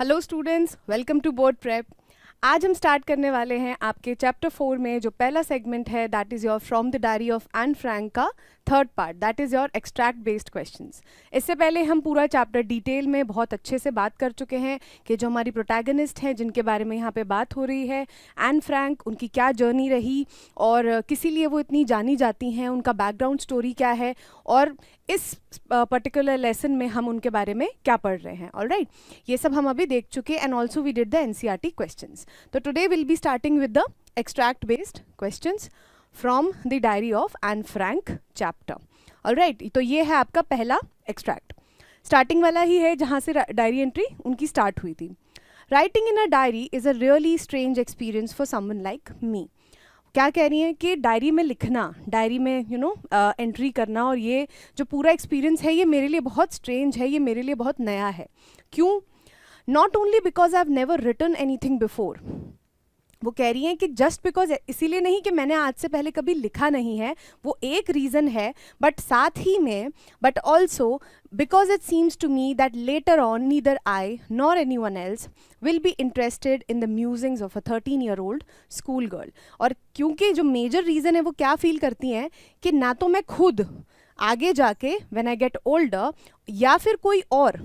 Hello students, welcome to board prep. आज हम start करने वाले हैं आपके चैप्टर 4 में जो पहला सेगमेंट है, that is your from the diary of Anne Frank का third part, that is your extract based questions. इससे पहले हम पूरा चैप्टर डिटेल में बहुत अच्छे से बात कर चुके हैं कि जो हमारी प्रोटैगनिस्ट हैं जिनके बारे में यहाँ पे बात हो रही है, एन फ्रैंक, उनकी क्या जर्नी रही और किसी लिए वो इतनी जानी जाती हैं, उनका बैकग्राउंड स्टोरी क्या है और इस पर्टिकुलर लेसन में हम उनके बारे में क्या पढ़ रहे हैं। ऑलराइट, ये सब हम अभी देख चुके and also we did the NCERT questions. तो today will be starting with the extract based questions from the diary of Anne Frank chapter. Alright, तो ये है आपका पहला एक्सट्रैक्ट, स्टार्टिंग वाला ही है जहाँ से डायरी एंट्री उनकी स्टार्ट हुई थी। Writing in a diary is a really strange experience for someone like me. क्या कह रही हैं कि डायरी में लिखना, डायरी में एंट्री करना और ये जो पूरा एक्सपीरियंस है ये मेरे लिए बहुत स्ट्रेंज है, ये मेरे लिए बहुत नया है। क्यों? Not only because I have never written anything before. वो कह रही हैं कि जस्ट बिकॉज, इसीलिए नहीं कि मैंने आज से पहले कभी लिखा नहीं है, वो एक रीज़न है, बट साथ ही में but also because it seems to me that later on neither I nor anyone else will be interested in the musings of a 13-year-old school girl। और क्योंकि जो मेजर रीज़न है वो क्या फील करती हैं कि ना तो मैं खुद आगे जाके when I get older या फिर कोई और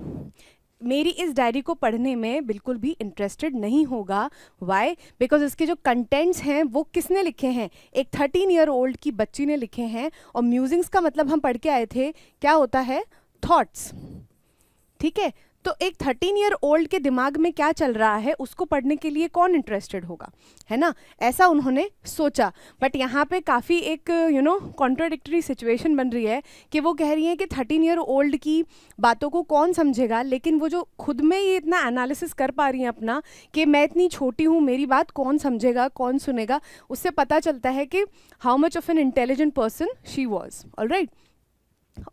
मेरी इस डायरी को पढ़ने में बिल्कुल भी इंटरेस्टेड नहीं होगा। वाई? बिकॉज इसके जो कंटेंट्स हैं वो किसने लिखे हैं? एक 13-year-old की बच्ची ने लिखे हैं। और म्यूजिंग्स का मतलब हम पढ़ के आए थे क्या होता है? थॉट्स। ठीक है, तो एक 13-year-old के दिमाग में क्या चल रहा है उसको पढ़ने के लिए कौन इंटरेस्टेड होगा, है ना? ऐसा उन्होंने सोचा। बट यहाँ पे काफ़ी एक कॉन्ट्राडिक्टरी सिचुएशन बन रही है कि वो कह रही हैं कि 13-year-old की बातों को कौन समझेगा, लेकिन वो जो खुद में ये इतना एनालिसिस कर पा रही हैं अपना कि मैं इतनी छोटी हूँ, मेरी बात कौन समझेगा, कौन सुनेगा, उससे पता चलता है कि how much of an intelligent person she was. Alright,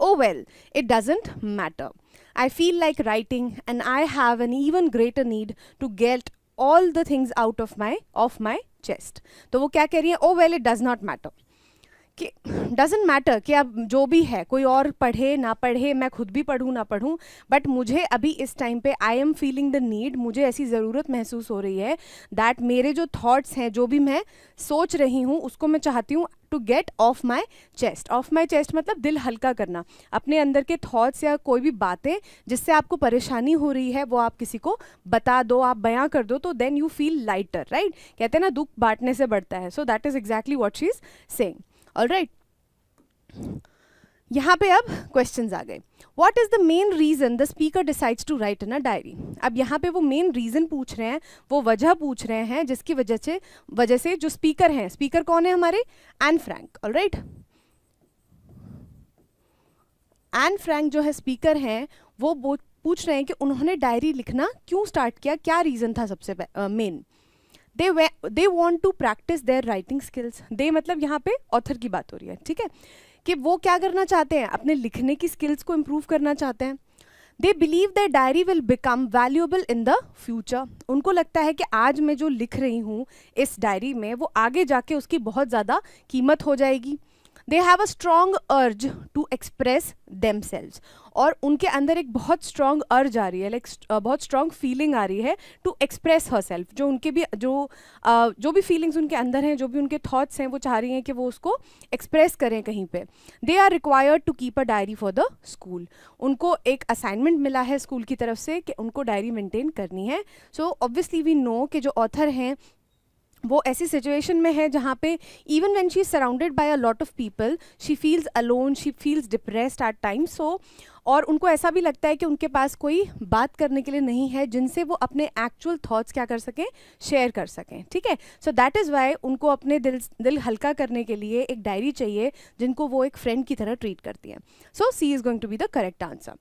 oh well, it doesn't matter. I feel like writing and I have an even greater need to get all the things out of my chest. तो वो क्या कह रही है? Oh well, it does not matter. कि doesn't matter कि अब जो भी है, कोई और पढ़े ना पढ़े, मैं खुद भी पढ़ूँ ना पढ़ूँ, बट मुझे अभी इस टाइम पे I am feeling the need, मुझे ऐसी ज़रूरत महसूस हो रही है दैट मेरे जो थॉट्स हैं, जो भी मैं सोच रही हूँ उसको मैं चाहती हूँ to get off my chest. Off my chest मतलब दिल हल्का करना, अपने अंदर के थॉट्स या कोई भी बातें जिससे आपको परेशानी हो रही है वो आप किसी को बता दो, आप बयां कर दो, तो then you feel lighter. Right, कहते हैं ना दुख बांटने से बढ़ता है। So that is exactly what she is saying. Alright, यहाँ पे अब क्वेश्चंस आ गए। What is the main reason the speaker decides to write in a diary. अब यहाँ पे वो मेन रीजन पूछ रहे हैं, वो वजह पूछ रहे हैं जिसकी वजह से जो स्पीकर हैं, स्पीकर कौन है हमारे? Anne Frank. Alright, Anne Frank जो है स्पीकर हैं, वो पूछ रहे हैं कि उन्होंने डायरी लिखना क्यों स्टार्ट किया, क्या रीजन था सबसे main? They want to practise their writing skills. They मतलब यहाँ पे ऑथर की बात हो रही है, ठीक है, कि वो क्या करना चाहते हैं? अपने लिखने की स्किल्स को इम्प्रूव करना चाहते हैं। They believe that diary will become valuable in the future. उनको लगता है कि आज मैं जो लिख रही हूँ इस डायरी में वो आगे जाके उसकी बहुत ज़्यादा कीमत हो जाएगी। They have a strong urge to express themselves. और उनके अंदर एक बहुत स्ट्रॉन्ग अर्ज आ रही है, लाइक बहुत स्ट्रॉन्ग फीलिंग आ रही है टू एक्सप्रेस हर सेल्फ। जो उनके भी जो भी फीलिंग्स उनके अंदर हैं, जो भी उनके थॉट्स हैं, वो चाह रही हैं कि वो उसको एक्सप्रेस करें कहीं पे। They are required to keep a diary for the school. उनको एक असाइनमेंट मिला है स्कूल की तरफ से कि उनको डायरी मेंटेन करनी है। सो ऑब्वियसली वी नो कि जो ऑथर हैं वो ऐसी सिचुएशन में है जहाँ पे even when she is surrounded by a lot of people she feels alone, she feels depressed at times. So और उनको ऐसा भी लगता है कि उनके पास कोई बात करने के लिए नहीं है जिनसे वो अपने एक्चुअल थॉट्स क्या कर सकें, शेयर कर सकें। ठीक है, सो दैट इज़ वाई उनको अपने दिल हल्का करने के लिए एक डायरी चाहिए जिनको वो एक फ्रेंड की तरह ट्रीट करती हैं। So C is going to be the correct answer.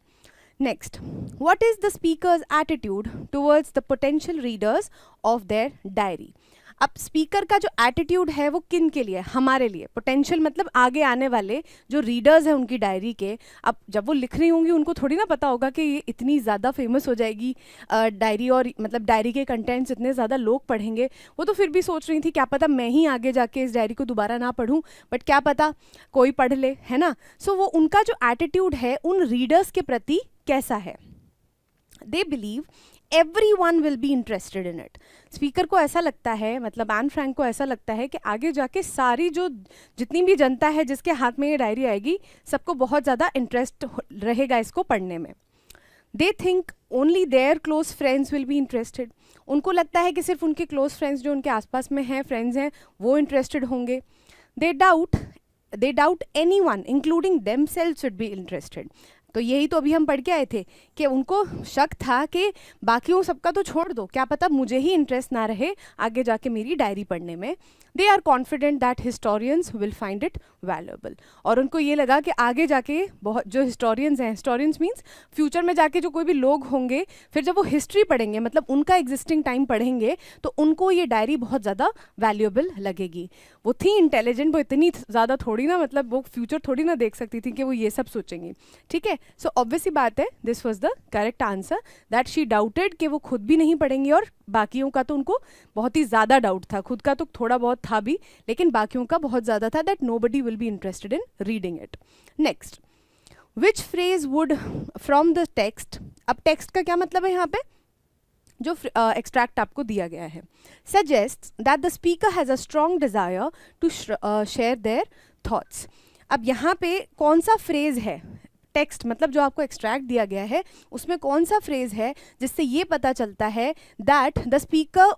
Next, what is the speaker's attitude towards the potential readers of their diary. अब स्पीकर का जो एटीट्यूड है वो किन के लिए? हमारे लिए। पोटेंशियल मतलब आगे आने वाले जो रीडर्स हैं उनकी डायरी के। अब जब वो लिख रही होंगी उनको थोड़ी ना पता होगा कि ये इतनी ज़्यादा फेमस हो जाएगी डायरी, और मतलब डायरी के कंटेंट्स इतने ज़्यादा लोग पढ़ेंगे। वो तो फिर भी सोच रही थी क्या पता मैं ही आगे जाके इस डायरी को दोबारा ना पढूं, बट क्या पता कोई पढ़ ले, है ना? सो वो उनका जो एटीट्यूड है उन रीडर्स के प्रति कैसा है? They believe everyone will be interested in it. Speaker को ऐसा लगता है, मतलब एन फ्रैंक को ऐसा लगता है कि आगे जाके सारी जो जितनी भी जनता है जिसके हाथ में ये डायरी आएगी, सबको बहुत ज़्यादा इंटरेस्ट रहेगा इसको पढ़ने में. They think only their close friends will be interested. उनको लगता है कि सिर्फ उनके क्लोज फ्रेंड्स जो उनके आसपास में हैं, फ्रेंड्स हैं, वो इंटरेस्टेड होंगे. They doubt anyone including themselves should be interested. तो यही तो अभी हम पढ़ के आए थे कि उनको शक था कि बाकियों सबका तो छोड़ दो, क्या पता मुझे ही इंटरेस्ट ना रहे आगे जाके मेरी डायरी पढ़ने में. They are confident that historians will find it valuable. और उनको ये लगा कि आगे जाके बहुत जो हिस्टोरियंस हैं, हिस्टोरियंस मीन्स फ्यूचर में जाके जो कोई भी लोग होंगे, फिर जब वो हिस्ट्री पढ़ेंगे, मतलब उनका एग्जिस्टिंग टाइम पढ़ेंगे, तो उनको ये डायरी बहुत ज़्यादा वैल्यूएबल लगेगी. वो थी इंटेलिजेंट, वो इतनी ज़्यादा थोड़ी ना, मतलब वो फ्यूचर थोड़ी ना देख सकती थी कि वो ये सब सोचेंगी. ठीक है, सो ऑब्वियस ही बात है, this was the correct answer, that she doubted कि वो खुद भी नहीं पढ़ेंगी और बाकियों का तो उनको बहुत ही ज़्यादा डाउट था. खुद का तो थोड़ा बहुत था भी, लेकिन बाकियों का बहुत ज़्यादा था, that nobody will be interested in reading it. Next, which phrase wood from the text. अब टेक्स्ट का क्या मतलब है यहाँ पे, जो एक्सट्रैक्ट आपको दिया गया है. Suggest that the speaker has a strong desire to share their thoughts. अब यहाँ पे कौन सा फ्रेज है, टेक्स्ट मतलब जो आपको एक्सट्रैक्ट दिया गया है उसमें कौन सा फ्रेज है जिससे ये पता चलता है that the speaker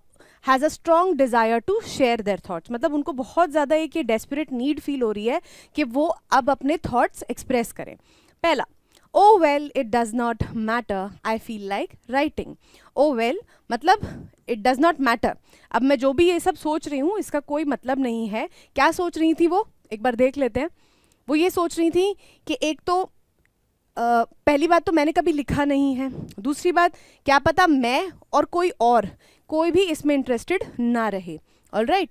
has a strong desire to share their thoughts. मतलब उनको बहुत ज़्यादा एक ये डेस्परेट नीड फील हो रही है कि वो अब अपने थॉट्स एक्सप्रेस करें. पहला, oh well it does not matter, I feel like writing. Oh well मतलब इट डज नॉट मैटर, अब मैं जो भी ये सब सोच रही हूँ इसका कोई मतलब नहीं है. क्या सोच रही थी वो, एक बार देख लेते हैं. वो ये सोच रही थी कि एक तो पहली बात तो मैंने कभी लिखा नहीं है, दूसरी बात क्या पता मैं और कोई भी इसमें इंटरेस्टेड ना रहे. ऑलराइट,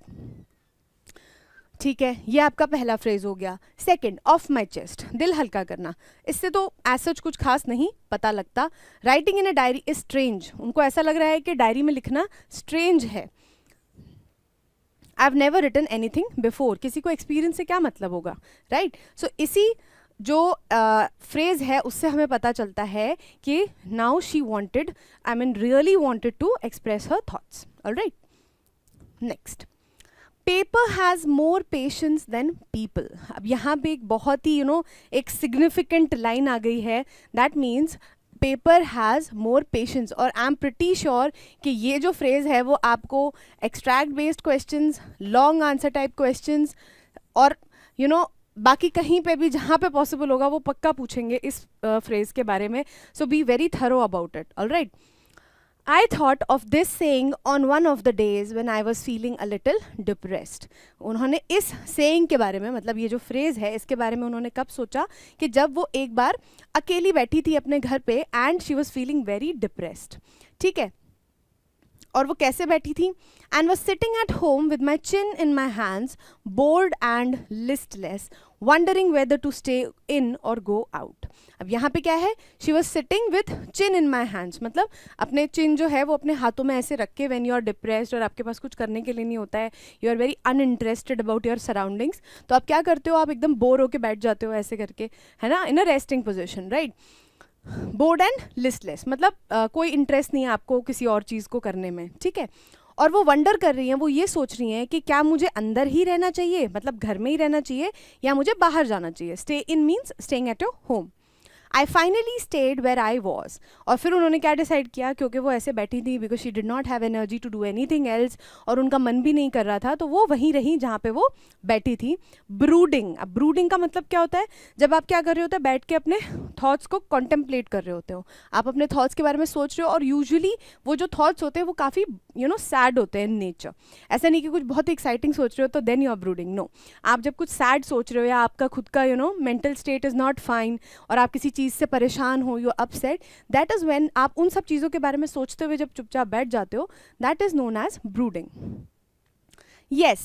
ठीक है, ये आपका पहला फ्रेज हो गया. सेकंड, ऑफ माई चेस्ट, दिल हल्का करना. इससे तो एज सच कुछ खास नहीं पता लगता. Writing in a diary is strange, उनको ऐसा लग रहा है कि डायरी में लिखना स्ट्रेंज है. I have never written anything before, किसी को एक्सपीरियंस से क्या मतलब होगा, राइट. सो इसी जो फ्रेज है उससे हमें पता चलता है कि now she wanted, I mean really wanted to express her thoughts. Alright, next, paper has more patience than people. अब यहाँ पे एक बहुत ही एक सिग्निफिकेंट लाइन आ गई है, that means paper has more patience. और आई एम प्रिटी श्योर कि ये जो फ्रेज है वो आपको extract based questions, long answer type questions और बाकी कहीं पे भी जहाँ पे पॉसिबल होगा वो पक्का पूछेंगे इस फ्रेज के बारे में. So be very thorough about it. Alright, I thought of this saying on one of the days when I was feeling a little depressed. उन्होंने इस saying के बारे में, मतलब ये जो phrase है इसके बारे में उन्होंने कब सोचा, कि जब वो एक बार अकेली बैठी थी अपने घर पे and she was feeling very depressed. ठीक है, और वो कैसे बैठी थी, and was sitting at home with my chin in my hands, bored and listless, wondering whether to stay in or go out. अब यहाँ पे क्या है, she was sitting with chin in my hands, मतलब अपने चिन जो है वो अपने हाथों में ऐसे रख के, when you are depressed और आपके पास कुछ करने के लिए नहीं होता है, you are very uninterested about your surroundings, तो आप क्या करते हो, आप एकदम बोर होके बैठ जाते हो ऐसे करके, है ना, in a resting position, right. Board and listless मतलब कोई इंटरेस्ट नहीं है आपको किसी और चीज़ को करने में. ठीक है, और वो वंडर कर रही हैं, वो ये सोच रही हैं कि क्या मुझे अंदर ही रहना चाहिए, मतलब घर में ही रहना चाहिए, या मुझे बाहर जाना चाहिए. Stay in means staying at your home. I finally stayed where I was. और फिर उन्होंने क्या डिसाइड किया, क्योंकि वो ऐसे बैठी थी, because she did not have energy to do anything else, और उनका मन भी नहीं कर रहा था, तो वो वहीं रही जहाँ पे वो बैठी थी. ब्रूडिंग, अब ब्रूडिंग का मतलब क्या होता है, जब आप क्या कर रहे होते हैं, बैठ के अपने थॉट्स को कॉन्टेम्पलेट कर रहे होते हो, आप अपने थॉट्स के बारे में सोच रहे हो, और यूजुअली वो जो थॉट्स होते हैं वो काफ़ी सैड होते हैं इन नेचर. ऐसा नहीं कि कुछ बहुत एक्साइटिंग सोच रहे हो तो then you are brooding. No, आप जब कुछ सैड सोच रहे हो या आपका खुद का mental state is not fine और आप किसी चीज़ से परेशान हो, you upset, that is when आप उन सब चीज़ों के बारे में सोचते हुए जब चुपचाप बैठ जाते हो, that is known as brooding. Yes,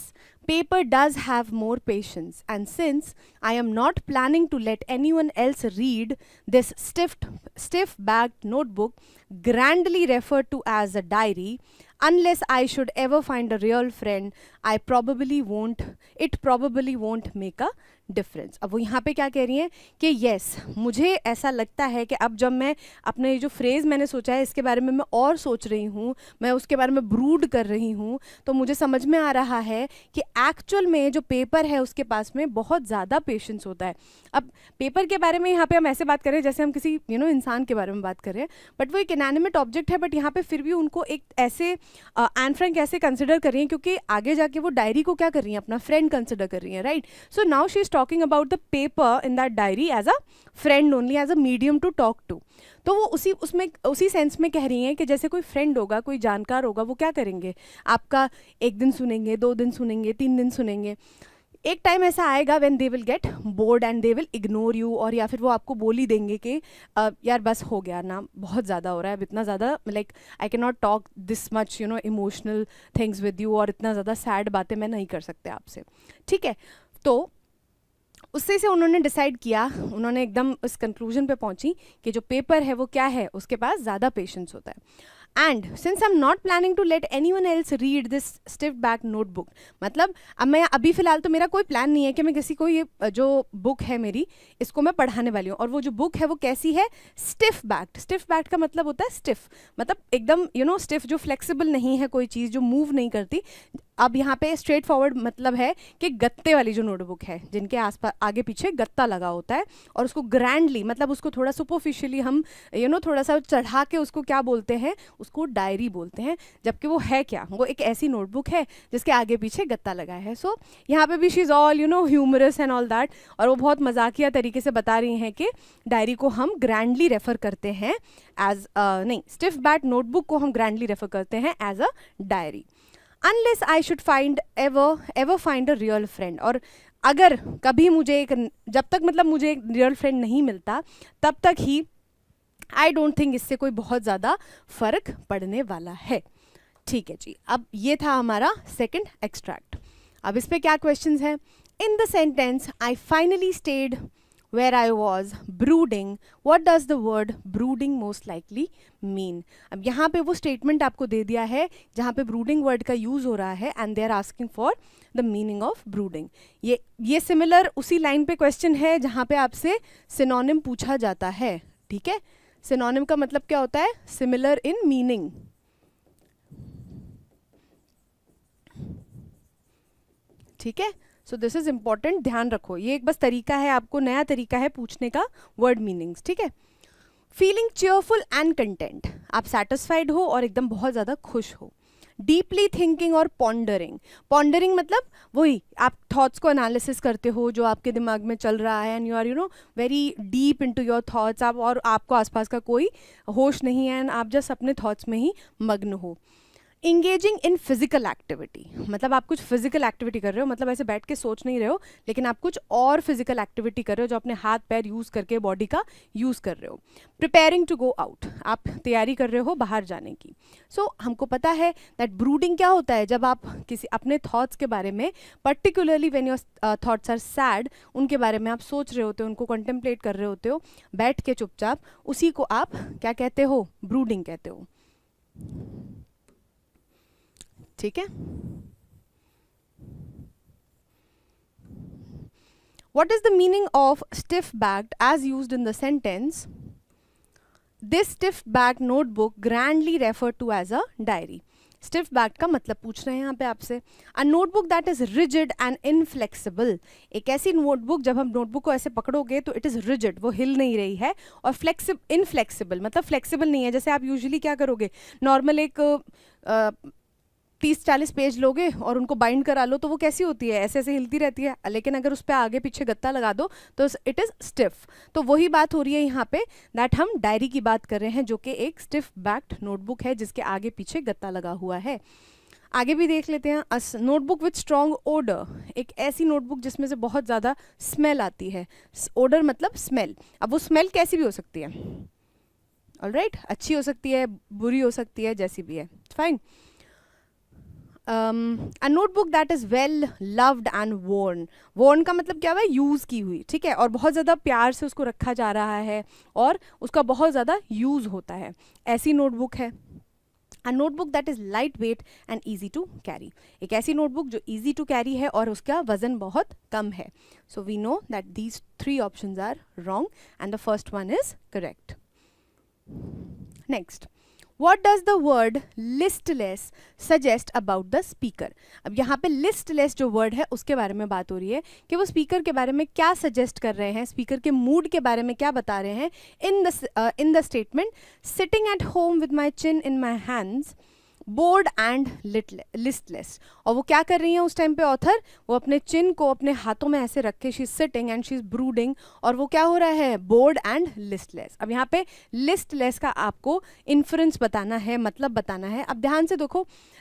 Paper does have more patience, and since I am not planning to let anyone else read this stiff-backed notebook, grandly referred to as a diary, unless I should ever find a real friend, it probably won't make a difference. अब वो यहाँ पे क्या कह रही हैं कि yes मुझे ऐसा लगता है कि अब जब मैं अपने जो फ्रेज़ मैंने सोचा है इसके बारे में मैं और सोच रही हूँ, मैं उसके बारे में ब्रूड कर रही हूँ, तो मुझे समझ में आ रहा है कि एक्चुअल में जो पेपर है उसके पास में बहुत ज़्यादा पेशेंस होता है. अब पेपर के बारे में यहाँ पे हम ऐसे बात कर रहे हैं जैसे हम किसी इंसान के बारे में बात कर रहे हैं, बट वो एक इनएनिमेट ऑब्जेक्ट है, बट यहाँ पे फिर भी उनको एक ऐसे एन फ्रैंक ऐसे कंसिडर कर रही हैं क्योंकि आगे जाके वो डायरी को क्या कर रही हैं, अपना फ्रेंड कंसिडर कर रही हैं, right. So now she is talking about the paper in that diary as a friend only, as a medium to talk to. तो वो उसी सेंस में कह रही हैं कि जैसे कोई फ्रेंड होगा, कोई जानकार होगा, वो क्या करेंगे, आपका एक दिन सुनेंगे, 2 दिन सुनेंगे, 3 दिन सुनेंगे. एक टाइम ऐसा आएगा when they will get bored and they will ignore you, और या फिर वो आपको बोल ही देंगे कि यार बस हो गया ना, बहुत ज़्यादा हो रहा है, अब इतना ज़्यादा like I can not talk this much emotional things with you, और इतना ज़्यादा सैड बातें मैं नहीं कर सकते आपसे. ठीक है, तो उससे से उन्होंने डिसाइड किया, उन्होंने एकदम उस कंक्लूजन पे पहुंची कि जो पेपर है वो क्या है, उसके पास ज़्यादा पेशेंस होता है. And since I am not planning to let anyone else read this stiff back notebook, मतलब अब मैं अभी फ़िलहाल तो मेरा कोई प्लान नहीं है कि मैं किसी को ये जो बुक है मेरी इसको मैं पढ़ाने वाली हूँ. और वो जो बुक है वो कैसी है, स्टिफ बैक्ड. स्टिफ बैक्ड का मतलब होता है स्टिफ, मतलब एकदम स्टिफ, जो फ्लेक्सिबल नहीं है, कोई चीज़ जो मूव नहीं करती. अब यहाँ पे स्ट्रेट फॉरवर्ड मतलब है कि गत्ते वाली जो नोटबुक है जिनके आसपास आगे पीछे गत्ता लगा होता है, और उसको ग्रैंडली मतलब उसको थोड़ा सुपरफिशियली हम थोड़ा सा चढ़ा के उसको क्या बोलते हैं, उसको डायरी बोलते हैं. जबकि वो है क्या, वो एक ऐसी नोटबुक है जिसके आगे पीछे गत्ता लगा है. सो यहाँ पे भी she is all humorous and all that, और वो बहुत मजाकिया तरीके से बता रही हैं कि डायरी को हम ग्रैंडली रेफर करते हैं एज नहीं, स्टिफ बैक नोटबुक को हम ग्रैंडली रेफर करते हैं as a diary. Unless I should ever find a real friend, और अगर कभी मुझे जब तक मतलब मुझे एक रियल फ्रेंड नहीं मिलता तब तक ही आई डोंट थिंक इससे कोई बहुत ज़्यादा फ़र्क पड़ने वाला है. ठीक है जी, अब ये था हमारा सेकंड एक्सट्रैक्ट. अब इस पे क्या क्वेश्चंस हैं. In the sentence I finally stayed where I was brooding, what does the word brooding most likely mean? अब यहाँ पे वो स्टेटमेंट आपको दे दिया है जहाँ पे brooding वर्ड का यूज़ हो रहा है, and they are asking for the meaning of brooding. ये सिमिलर उसी लाइन पे क्वेश्चन है जहाँ पे आपसे सिनोनिम पूछा जाता है. ठीक है, सिनोनिम का मतलब क्या होता है, सिमिलर इन मीनिंग. ठीक है, सो दिस इज इंपॉर्टेंट, ध्यान रखो. ये एक बस तरीका है, आपको नया तरीका है पूछने का वर्ड मीनिंग्स. ठीक है, फीलिंग चेयरफुल एंड कंटेंट, आप सेटिस्फाइड हो और एकदम बहुत ज़्यादा खुश हो. डीपली थिंकिंग और पॉन्डरिंग मतलब वही आप थॉट्स को एनालिसिस करते हो जो आपके दिमाग में चल रहा है, and you are very deep into your thoughts. आप और आपको आसपास का कोई होश नहीं है, एंड आप जस्ट अपने थॉट्स में ही मग्न हो. इंगेजिंग इन फिजिकल एक्टिविटी, मतलब आप कुछ फिजिकल एक्टिविटी कर रहे हो, मतलब ऐसे बैठ के सोच नहीं रहे हो, लेकिन आप कुछ और फिजिकल एक्टिविटी कर रहे हो जो अपने हाथ पैर यूज़ करके बॉडी का यूज़ कर रहे हो. प्रिपेयरिंग टू गो आउट, आप तैयारी कर रहे हो बाहर जाने की. सो हमको पता है दैट ब्रूडिंग क्या होता है, जब आप किसी अपने थॉट्स के बारे में, particularly when your thoughts are sad, उनके बारे में आप सोच रहे होते हो, उनको कंटेम्पलेट कर रहे होते हो बैठ के चुपचाप, उसी को आप क्या कहते हो, ब्रूडिंग कहते हो. ठीक है, what is the meaning of stiff backed as used in the sentence? This stiff backed notebook grandly referred to as a diary. Stiff back का मतलब पूछ रहे हैं यहाँ पे आपसे. अ notebook that is rigid and inflexible, एक ऐसी नोटबुक जब हम नोटबुक को ऐसे पकड़ोगे तो इट इज़ रिजिड, वो हिल नहीं रही है, और इनफ्लेक्सिबल मतलब फ्लेक्सिबल नहीं है. जैसे आप यूजुअली क्या करोगे, नॉर्मल एक 30-40 पेज लोगे और उनको बाइंड करा लो तो वो कैसी होती है, ऐसे ऐसे हिलती रहती है, लेकिन अगर उस पर आगे पीछे गत्ता लगा दो तो इट इज़ स्टिफ. तो वही बात हो रही है यहाँ पे, दैट हम डायरी की बात कर रहे हैं जो कि एक स्टिफ बैक्ड नोटबुक है जिसके आगे पीछे गत्ता लगा हुआ है. आगे भी देख लेते हैं. नोटबुक विथ स्ट्रॉन्ग ओडर, एक ऐसी नोटबुक जिसमें से बहुत ज़्यादा स्मेल आती है. ओडर मतलब स्मेल. अब वो स्मेल कैसी भी हो सकती है, ऑलराइट, अच्छी हो सकती है, बुरी हो सकती है, जैसी भी है, fine. A notebook that is well loved and worn. worn का मतलब क्या हुआ, यूज़ की हुई, ठीक है, और बहुत ज़्यादा प्यार से उसको रखा जा रहा है और उसका बहुत ज़्यादा यूज़ होता है, ऐसी नोटबुक है. A notebook that is light weight and easy to carry. एक ऐसी नोटबुक जो ईजी टू कैरी है और उसका वजन बहुत कम है. So we know that these 3 options are wrong and the first one is correct. Next, What does the word listless suggest about the speaker? अब यहाँ पे listless जो word है उसके बारे में बात हो रही है कि वो speaker के बारे में क्या suggest कर रहे हैं, speaker के mood के बारे में क्या बता रहे हैं. In the statement, sitting at home with my chin in my hands, board and listless. और वो क्या कर रही हैं उस टाइम पे ऑथर, वो अपने चिन को अपने हाथों में ऐसे रख के she is sitting and she is brooding, और वो क्या हो रहा है, बोर्ड एंड लिस्टलेस. अब यहाँ पे लिस्टलेस का आपको इन्फ्रेंस बताना है, मतलब बताना है. अब ध्यान से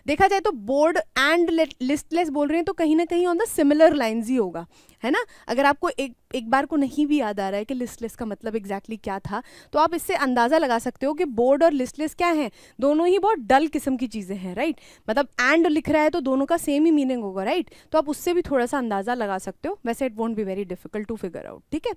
देखा जाए तो बोर्ड एंड लिस्टलेस बोल रहे हैं तो कहीं ना कहीं ऑन द सिमिलर लाइन्स ही होगा, है ना. अगर आपको एक बार को नहीं भी याद आ रहा है कि लिस्टलेस का मतलब एग्जैक्टली क्या था, तो आप इससे अंदाज़ा लगा सकते हो कि बोर्ड और लिस्टलेस क्या है, दोनों ही बहुत डल किस्म की चीज़ें हैं, राइट. मतलब एंड लिख रहा है तो दोनों का सेम ही मीनिंग होगा, राइट. तो आप उससे भी थोड़ा सा अंदाज़ा लगा सकते हो. वैसे it won't be very difficult to figure out, ठीक है.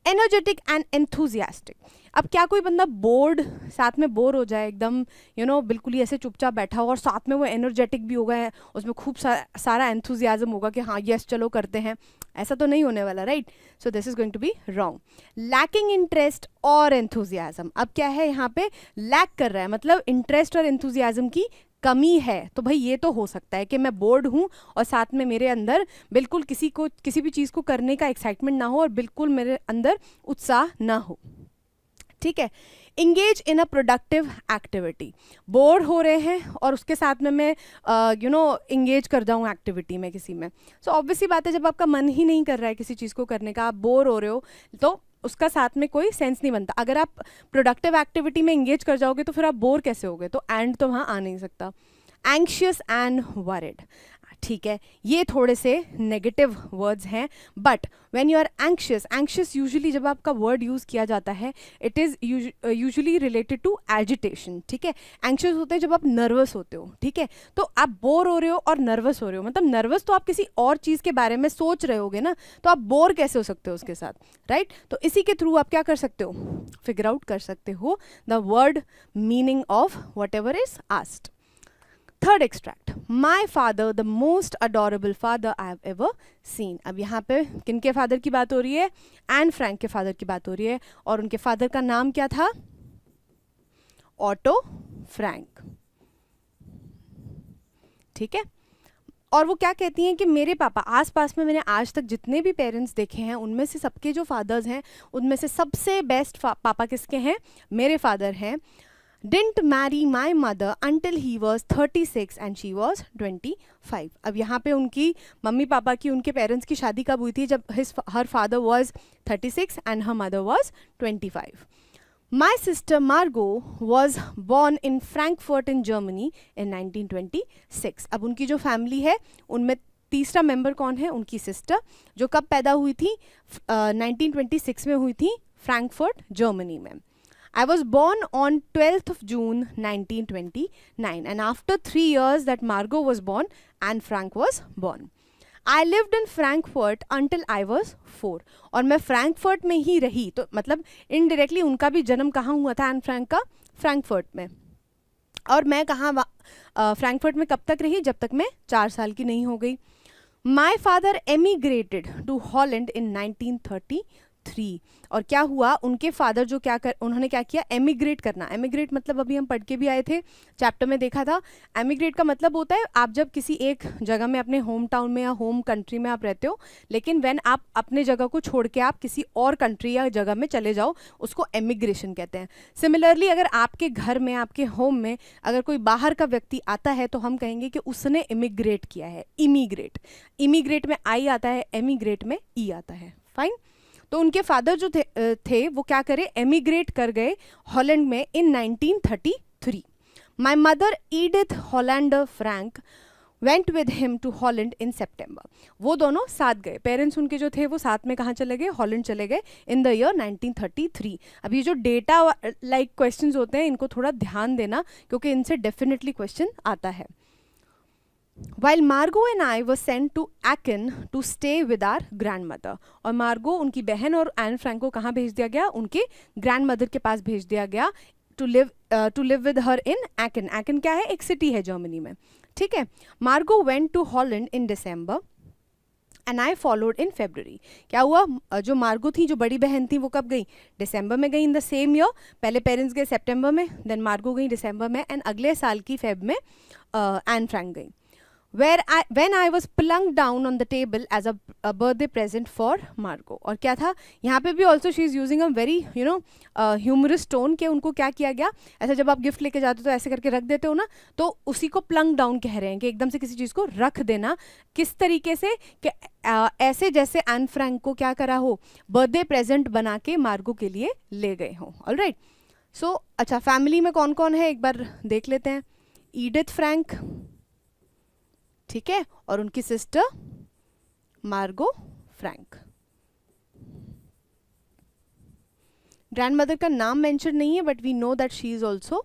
Energetic and enthusiastic. अब क्या कोई बंदा बोर्ड साथ में बोर हो जाए एकदम, बिल्कुल ही ऐसे चुपचाप बैठा हो और साथ में वो एनर्जेटिक भी होगा, उसमें खूब सारा एंथुजियाज्म होगा कि हाँ यस चलो करते हैं, ऐसा तो नहीं होने वाला, right. So this is going to be wrong. Lacking interest और एंथुजियाज्म. अब क्या है यहाँ पे, लैक कर रहा है, मतलब इंटरेस्ट और एंथुजियाज्म की कमी है. तो भाई ये तो हो सकता है कि मैं बोर्ड हूँ और साथ में मेरे अंदर बिल्कुल किसी भी चीज़ को करने का एक्साइटमेंट ना हो और बिल्कुल मेरे अंदर उत्साह ना हो, ठीक है. Engage in a productive activity. Bore हो रहे हैं और उसके साथ में मैं इंगेज कर जाऊँ एक्टिविटी में किसी में. सो ऑब्वियसली बात है, जब आपका मन ही नहीं कर रहा है किसी चीज़ को करने का, आप बोर हो रहे हो, तो उसका साथ में कोई सेंस नहीं बनता. अगर आप प्रोडक्टिव एक्टिविटी में इंगेज कर जाओगे तो फिर आप बोर कैसे होगे, तो एंड तो वहाँ आ नहीं सकता. Anxious and worried. ठीक है, ये थोड़े से नेगेटिव वर्ड्स हैं, but when you are anxious usually जब आपका वर्ड यूज़ किया जाता है it is usually related to agitation, ठीक है. एंग्शियस होते हैं जब आप नर्वस होते हो, ठीक है. तो आप बोर हो रहे हो और नर्वस हो रहे हो, मतलब नर्वस तो आप किसी और चीज़ के बारे में सोच रहे होगे ना, तो आप बोर कैसे हो सकते हो उसके साथ, राइट. तो इसी के थ्रू आप क्या कर सकते हो, फिगर आउट कर सकते हो the word meaning of what ever is asked. Third extract, my father the most adorable father I have ever seen. अब यहाँ पे किनके फादर की बात हो रही है, एन फ्रैंक के फादर की बात हो रही है, और उनके फादर का नाम क्या था, ऑटो फ्रैंक, ठीक है. और वो क्या कहती हैं कि मेरे पापा, आसपास में मैंने आज तक जितने भी पेरेंट्स देखे हैं उनमें से सबके जो फादर्स हैं उनमें से सबसे बेस्ट पापा किसके हैं, मेरे फादर हैं. Didn't marry my mother until he was 36 and she was 25. अब यहाँ पे उनकी मम्मी पापा की, उनके पेरेंट्स की शादी कब हुई थी, जब her father was 36 and her mother was 25. My sister Margot was born in Frankfurt in Germany in 1926. अब उनकी जो फैमिली है उनमें तीसरा मेंबर कौन है, उनकी सिस्टर, जो कब पैदा हुई थी, 1926 में हुई थी, फ्रैंकफर्ट जर्मनी में. I was born on 12th of June 1929 and after 3 years that Margot was born and Frank was born. I lived in Frankfurt until I was 4. और मैं फ्रैंकफर्ट में ही रही, तो मतलब इनडायरेक्टली उनका भी जन्म कहाँ हुआ था एन फ्रैंक का, फ्रैंकफर्ट में. और मैं कहाँ फ्रैंकफर्ट में कब तक रही, जब तक मैं 4 साल की नहीं हो गई. My father emigrated to Holland in 1933. और क्या हुआ, उनके फादर जो उन्होंने क्या किया, एमिग्रेट करना. एमिग्रेट मतलब अभी हम पढ़ के भी आए थे, चैप्टर में देखा था. एमिग्रेट का मतलब होता है आप जब किसी एक जगह में, अपने होम टाउन में या होम कंट्री में आप रहते हो, लेकिन व्हेन आप अपने जगह को छोड़ के आप किसी और कंट्री या जगह में चले जाओ, उसको एमिग्रेशन कहते हैं. सिमिलरली अगर आपके घर में, आपके होम में अगर कोई बाहर का व्यक्ति आता है तो हम कहेंगे कि उसने इमिग्रेट किया है, इमीग्रेट. इमीग्रेट में आई आता है, एमिग्रेट में ई आता है, फाइन. तो उनके फादर जो थे वो क्या करे, एमिग्रेट कर गए हॉलैंड में in 1933. My mother Edith Hollander Frank went with him to Holland in सितंबर. वो दोनों साथ गए, पेरेंट्स उनके जो थे वो साथ में कहाँ चले गए, हॉलैंड चले गए इन द ईयर 1933. अब ये जो डेटा लाइक क्वेश्चंस होते हैं इनको थोड़ा ध्यान देना क्योंकि इनसे डेफिनेटली क्वेश्चन आता है. While Margot and I were sent to Aachen to stay with our grandmother. और मार्गो उनकी बहन और एन फ्रैंक को कहाँ भेज दिया गया? उनके ग्रैंड मदर के पास भेज दिया गया to live with her in Aachen. Aachen क्या है? एक सिटी है जर्मनी में. ठीक है. Margot went to Holland in December and I followed in February. क्या हुआ? जो मार्गो थी, जो बड़ी बहन थी, वो कब गई? दिसंबर में गई इन द सेम ईयर. पहले पेरेंट्स गए सितंबर में, देन मार्गो गई दिसंबर में, एंड अगले साल की फेब में एन फ्रैंक गई. When I was plunked down on the table as a birthday present for Margot. और क्या था यहाँ पे भी also she is using a very humorous tone कि उनको क्या किया गया. ऐसा जब आप गिफ्ट लेके जाते हो तो ऐसे करके रख देते हो ना, तो उसी को प्लंक डाउन कह रहे हैं कि एकदम से किसी चीज़ को रख देना. किस तरीके से कि ऐसे जैसे एन फ्रैंक को क्या करा हो, बर्थडे प्रेजेंट बना के मार्गो के लिए ले गए हो. ऑलराइट. सो अच्छा, फैमिली में कौन कौन है एक बार देख लेते हैं. ईडिथ फ्रैंक, ठीक है, और उनकी सिस्टर मार्गो फ्रैंक. ग्रैंडमदर का नाम मेंशन नहीं है, but we know that she is also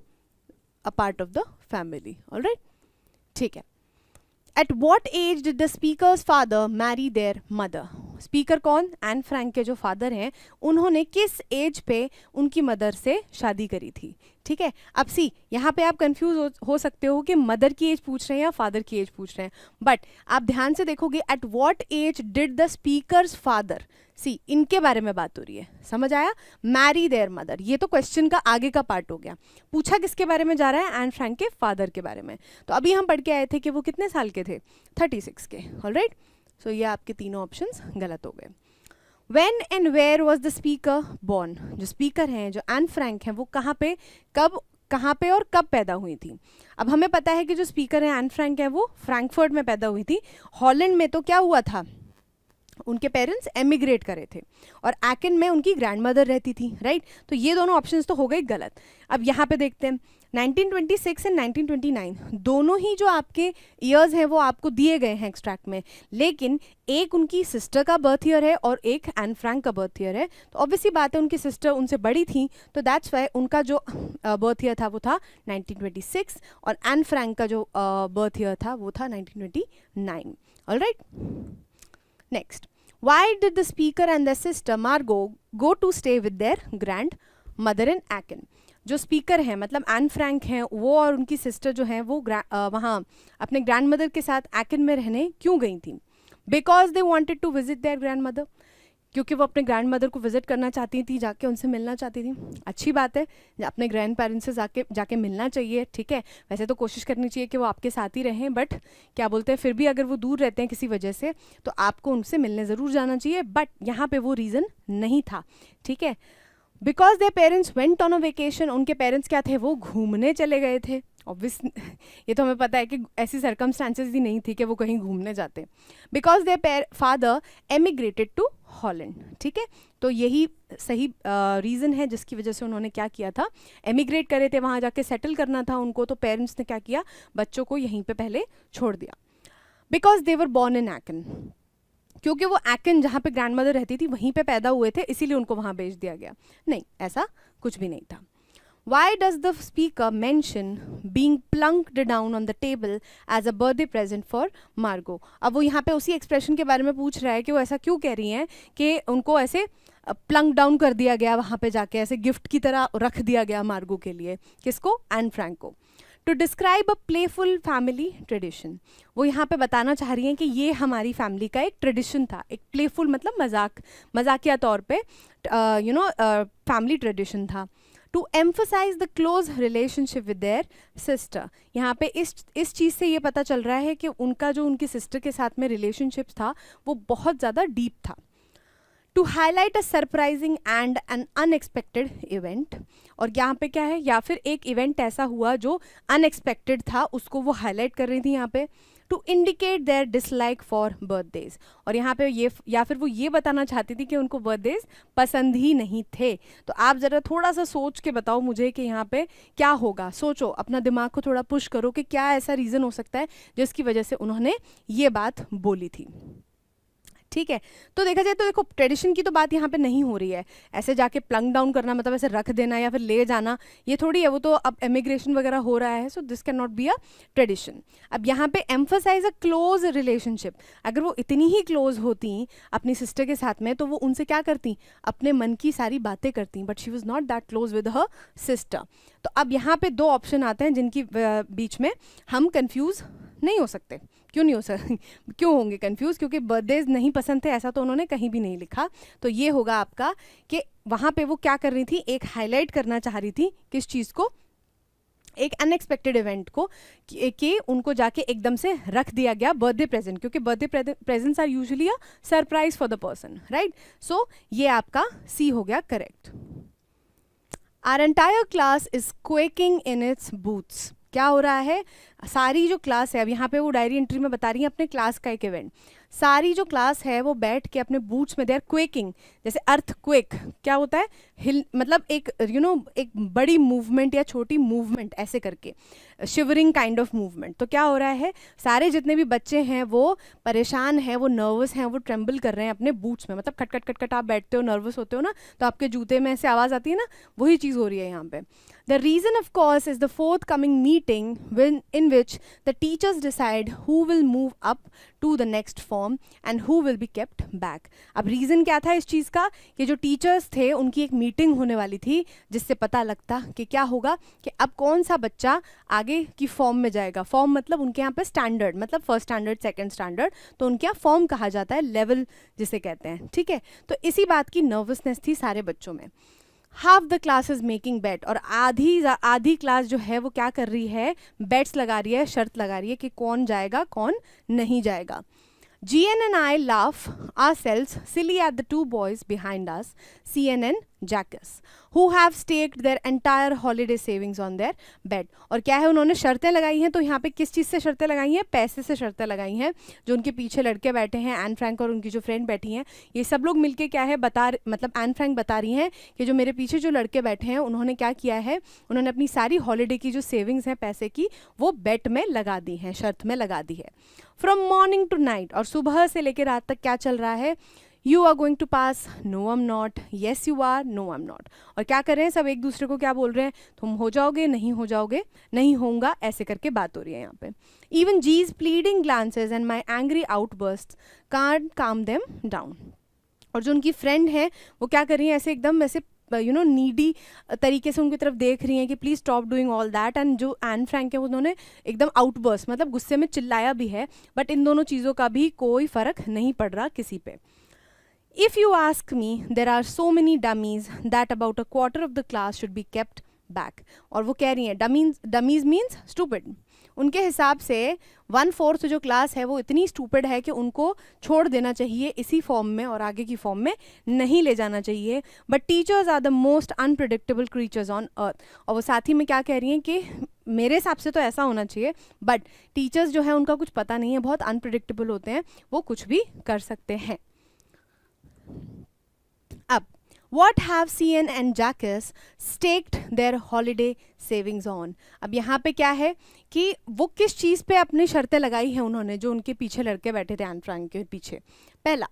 a part of the family. Alright. ठीक है. At what age did the speaker's father marry their mother. Speaker कौन? एन फ्रैंक के जो फादर हैं, उन्होंने किस एज पे उनकी मदर से शादी करी थी. ठीक है. अब सी, यहाँ पे आप कंफ्यूज हो सकते हो कि मदर की एज पूछ रहे हैं या फादर की एज पूछ रहे हैं, बट आप ध्यान से देखोगे at what age did the speaker's father. See, इनके बारे में बात हो रही है. समझ आया? मैरी देयर मदर, ये तो क्वेश्चन का आगे का पार्ट हो गया. पूछा किसके बारे में जा रहा है? एन फ्रैंक के फादर के बारे में. तो अभी हम पढ़ के आए थे कि वो कितने साल के थे? 36 के. ऑलराइट. सो ये आपके तीनों ऑप्शंस गलत हो गए. When and where was the speaker born? जो स्पीकर हैं, जो एन फ्रैंक हैं, वो कहाँ पे, कहाँ पे और कब पैदा हुई थी? अब हमें पता है कि जो स्पीकर है एन फ्रैंक है, वो फ्रैंकफर्ट में पैदा हुई थी. हॉलैंड में तो क्या हुआ था, उनके पेरेंट्स एमिग्रेट करे थे, और Aachen में उनकी ग्रैंडमदर रहती थी. राइट. तो ये दोनों ऑप्शंस तो हो गए गलत. अब यहाँ पे देखते हैं 1926 एंड 1929 दोनों ही जो आपके ईयर्स हैं वो आपको दिए गए हैं एक्सट्रैक्ट में, लेकिन एक उनकी सिस्टर का बर्थ ईयर है और एक एन फ्रैंक का बर्थ ईयर है. तो ऑब्वियसली बात है, उनकी सिस्टर उनसे बड़ी थी, तो दैट्स वाई उनका जो बर्थ ईयर था वो था 1926, और एन फ्रैंक का जो बर्थ ईयर था वो था 1929. Alright. Next, why did the speaker and their sister Margot go to stay with their grandmother in Aachen? जो स्पीकर हैं, मतलब एन फ्रैंक हैं, वो और उनकी सिस्टर जो हैं वो वहाँ अपने ग्रैंडमदर के साथ Aachen में रहने क्यों गई थी? Because they wanted to visit their grandmother. क्योंकि वो अपने ग्रैंड मदर को विजिट करना चाहती थी, जाके उनसे मिलना चाहती थी. अच्छी बात है, अपने ग्रैंड पेरेंट्स से जाके मिलना चाहिए. ठीक है. वैसे तो कोशिश करनी चाहिए कि वो आपके साथ ही रहें, बट क्या बोलते हैं, फिर भी अगर वो दूर रहते हैं किसी वजह से, तो आपको उनसे मिलने ज़रूर जाना चाहिए. बट यहाँ पे वो रीज़न नहीं था. ठीक है. Because their parents went on a vacation. उनके पेरेंट्स क्या थे? वो घूमने चले गए थे. ऑब्वियस ये तो हमें पता है कि ऐसी सर्कमस्टांसेस ही नहीं थी कि वो कहीं घूमने जाते. Because their father emigrated to Holland. ठीक है. तो यही सही रीज़न है जिसकी वजह से उन्होंने क्या किया था, एमिग्रेट करे थे, वहाँ जाके सेटल करना था उनको. तो पेरेंट्स ने क्या किया, बच्चों को यहीं पे पहले छोड़ दिया. Because they were born in Aachen. क्योंकि वो Aachen जहाँ पे ग्रैंडमदर रहती थी वहीं पे पैदा हुए थे, इसीलिए उनको वहाँ भेज दिया गया. नहीं, ऐसा कुछ भी नहीं था. Why does the speaker mention being plunked down on the table as a birthday present for Margot? अब वो यहाँ पे उसी एक्सप्रेशन के बारे में पूछ रहा है कि वो ऐसा क्यों कह रही हैं कि उनको ऐसे प्लंक डाउन कर दिया गया, वहाँ पे जाके ऐसे गिफ्ट की तरह रख दिया गया मार्गो के लिए. किसको? एन फ्रैंक को. To describe a playful family tradition. वो यहाँ पे बताना चाह रही हैं कि ये हमारी फैमिली का एक ट्रेडिशन था. एक प्लेफुल मतलब मजाकिया तौर पे फैमिली ट्रेडिशन था. To emphasise the close relationship with their sister. यहाँ पे इस चीज़ से ये पता चल रहा है कि उनका जो उनकी सिस्टर के साथ में रिलेशनशिप था वो बहुत ज़्यादा डीप था. To highlight a surprising and an unexpected event. और यहाँ पे क्या है, या फिर एक इवेंट ऐसा हुआ जो अनएक्सपेक्टेड था, उसको वो हाईलाइट कर रही थी यहाँ पे. To indicate their dislike for birthdays. और यहाँ पे ये, या फिर वो ये बताना चाहती थी कि उनको बर्थडेज पसंद ही नहीं थे. तो आप ज़रा थोड़ा सा सोच के बताओ मुझे कि यहाँ पे क्या होगा. सोचो, अपना दिमाग को थोड़ा पुश करो कि क्या ऐसा रीज़न हो सकता है जिसकी वजह से उन्होंने ये बात बोली थी. ठीक है। तो देखा जाए तो देखो ट्रेडिशन की तो बात यहाँ पे नहीं हो रही है, ऐसे जाके प्लंग डाउन करना मतलब ऐसे रख देना या फिर ले जाना, ये थोड़ी है, वो तो अब इमिग्रेशन वगैरह हो रहा है, so this can not be a tradition. अब यहाँ पे एम्फसाइज अ क्लोज रिलेशनशिप, अगर वो इतनी ही क्लोज होती अपनी सिस्टर के साथ में तो वो उनसे क्या करती, अपने मन की सारी बातें करती, but she was not that close with her sister. तो अब यहाँ पे दो ऑप्शन आते हैं जिनकी बीच में हम कंफ्यूज नहीं हो सकते। क्यों नहीं हो सकते क्यों होंगे कंफ्यूज, क्योंकि बर्थडेज नहीं पसंद थे ऐसा तो उन्होंने कहीं भी नहीं लिखा। तो ये होगा आपका कि वहाँ पे वो क्या कर रही थी, एक हाईलाइट करना चाह रही थी किस चीज़ को, एक अनएक्सपेक्टेड इवेंट को, कि उनको जाके एकदम से रख दिया गया बर्थडे प्रेजेंट, क्योंकि birthday presents are usually a surprise for the person, right. So ये आपका सी हो गया correct. Our entire class is quaking in its boots, क्या हो रहा है, सारी जो क्लास है, अब यहाँ पे वो डायरी एंट्री में बता रही है अपने क्लास का एक इवेंट, सारी जो क्लास है वो बैठ के अपने बूट्स में, दे आर क्वेकिंग, जैसे अर्थ क्वेक क्या होता है, हिल, मतलब एक एक बड़ी मूवमेंट या छोटी मूवमेंट ऐसे करके, शिवरिंग काइंड ऑफ मूवमेंट। तो क्या हो रहा है, सारे जितने भी बच्चे हैं वो परेशान हैं, वो नर्वस हैं, वो ट्रेम्बल कर रहे हैं अपने बूट्स में, मतलब खट खट खट खट, आप बैठते हो नर्वस होते हो ना तो आपके जूते में ऐसे आवाज़ आती है ना, वही चीज़ हो रही है यहाँ पे। The reason, of course, is the forthcoming meeting in which the teachers decide who will move up to the next form and who will be kept back. अब रीज़न क्या था इस चीज़ का, कि जो टीचर्स थे उनकी एक मीटिंग होने वाली थी जिससे पता लगता कि क्या होगा, कि अब कौन सा बच्चा आगे की फॉर्म में जाएगा। फॉर्म मतलब उनके यहाँ पे स्टैंडर्ड, मतलब फर्स्ट स्टैंडर्ड सेकंड स्टैंडर्ड, तो उनके यहाँ फॉर्म कहा जाता है, लेवल जिसे कहते हैं, ठीक है। तो इसी बात की नर्वसनेस थी सारे बच्चों में। Half the class is making bet, और आधी क्लास जो है वो क्या कर रही है, बेट्स लगा रही है, शर्त लगा रही है कि कौन जाएगा कौन नहीं जाएगा। GN and I laugh ourselves silly at the two boys behind us, CN and Jackus, who have staked their entire holiday savings on their bet. और क्या है, उन्होंने शर्तें लगाई हैं, तो यहाँ पे किस चीज़ से शर्तें लगाई हैं, पैसे से शर्तें लगाई हैं। जो उनके पीछे लड़के बैठे हैं, एन फ्रैंक और उनकी जो फ्रेंड बैठी हैं, ये सब लोग मिलके क्या है मतलब एन फ्रैंक बता रही हैं कि जो मेरे पीछे जो लड़के बैठे हैं उन्होंने क्या किया है, उन्होंने अपनी सारी हॉलीडे की जो सेविंग्स हैं पैसे की, वो बेट में लगा दी हैं, शर्त में लगा दी है। फ्रॉम मॉर्निंग टू नाइट, और सुबह से लेकर रात तक क्या चल रहा है, you are going to pass, no I am not, yes you are, no I am not. और क्या कर रहे हैं सब एक दूसरे को क्या बोल रहे हैं, तुम हो जाओगे, नहीं हो जाओगे, नहीं होऊंगा, ऐसे करके बात हो रही है यहाँ पे। Even these pleading glances and my angry outburst can't calm them down. और जो उनकी फ्रेंड है वो क्या कर रही है, ऐसे एकदम ऐसे नीडी तरीके से उनकी तरफ देख रही हैं कि please stop doing all that. And जो एन फ्रैंक है उन्होंने एकदम आउटबर्स्ट, मतलब गुस्से में चिल्लाया भी है, बट इन दोनों चीज़ों का भी कोई फ़र्क नहीं पड़ रहा किसी पे। If you ask me, there are so many dummies that about a quarter of the class should be kept back. और वो कह रही हैं dummies means stupid. उनके हिसाब से 1/4 जो क्लास है वो इतनी स्टूपिड है कि उनको छोड़ देना चाहिए इसी फॉर्म में और आगे की फॉर्म में नहीं ले जाना चाहिए। But teachers are the most unpredictable creatures on earth. और वो साथ ही में क्या कह रही हैं कि मेरे हिसाब से तो ऐसा होना चाहिए, बट टीचर्स जो है उनका कुछ पता नहीं है, बहुत अनप्रिडिक्टेबल होते हैं, वो कुछ भी कर सकते हैं। अब what have CN and Jackus staked their holiday savings on? अब यहाँ पे क्या है कि वो किस चीज़ पे अपनी शर्तें लगाई हैं उन्होंने, जो उनके पीछे लड़के बैठे थे एन फ्रैंक के पीछे। पहला,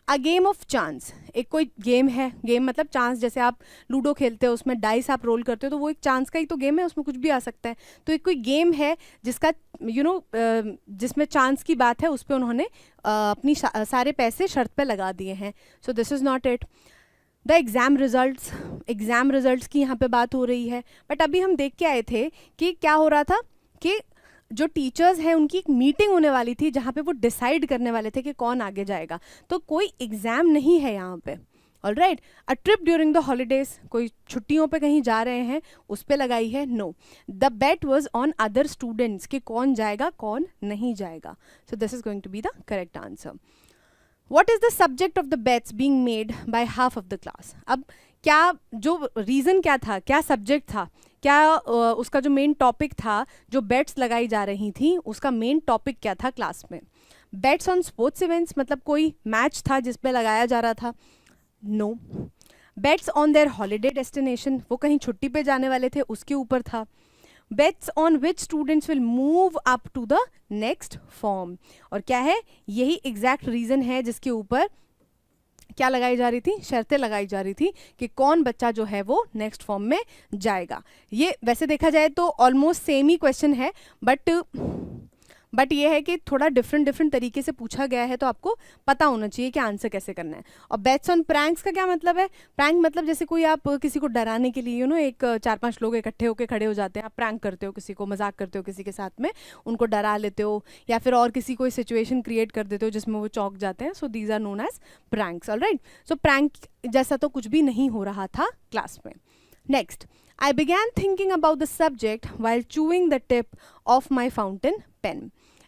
अ गेम ऑफ चांस, एक कोई गेम है, गेम मतलब चांस, जैसे आप लूडो खेलते हो उसमें डाइस आप रोल करते हो, तो वो एक चांस का ही तो गेम है, उसमें कुछ भी आ सकता है। तो एक कोई गेम है जिसका जिसमें चांस की बात है, उस पर उन्होंने अपनी सारे पैसे शर्त पे लगा दिए हैं। So this is not it. The exam results की यहाँ पे बात हो रही है, बट अभी हम देख के आए थे कि क्या हो रहा था कि जो टीचर्स हैं उनकी एक मीटिंग होने वाली थी जहाँ पे वो डिसाइड करने वाले थे कि कौन आगे जाएगा। तो कोई एग्ज़ाम नहीं है यहाँ पे, all right. A trip during the holidays, कोई छुट्टियों पे कहीं जा रहे हैं उस पर लगाई है, no. The bet was on other students कि कौन जाएगा कौन नहीं जाएगा। So this is going to be the correct answer. What is the subject of the bets being made by half of the class? अब क्या जो रीज़न क्या था, क्या सब्जेक्ट था, क्या उसका जो मेन टॉपिक था, जो बेट्स लगाई जा रही थी उसका मेन टॉपिक क्या था क्लास में। बेट्स ऑन स्पोर्ट्स इवेंट्स, मतलब कोई मैच था जिस पे लगाया जा रहा था, no. Bets on their holiday destination, वो कहीं छुट्टी पे जाने वाले थे उसके ऊपर था। Bets on which students will move up to the next form. और क्या है, यही एग्जैक्ट रीजन है जिसके ऊपर क्या लगाई जा रही थी, शर्तें लगाई जा रही थी कि कौन बच्चा जो है वो नेक्स्ट फॉर्म में जाएगा। ये वैसे देखा जाए तो ऑलमोस्ट सेम ही क्वेश्चन है, बट ये है कि थोड़ा डिफरेंट तरीके से पूछा गया है, तो आपको पता होना चाहिए कि आंसर कैसे करना है। और बेट्स ऑन प्रैंक्स का क्या मतलब है, प्रैंक मतलब जैसे कोई आप किसी को डराने के लिए एक 4-5 लोग इकट्ठे होकर खड़े हो जाते हैं, आप प्रैंक करते हो, किसी को मजाक करते हो, किसी के साथ में उनको डरा लेते हो, या फिर और किसी कोई सिचुएशन क्रिएट कर देते हो जिसमें वो चौंक जाते हैं। So these are known as pranks. Alright, so prank जैसा तो कुछ भी नहीं हो रहा था क्लास में। Next, I began thinking about the subject while chewing the tip of my fountain pen.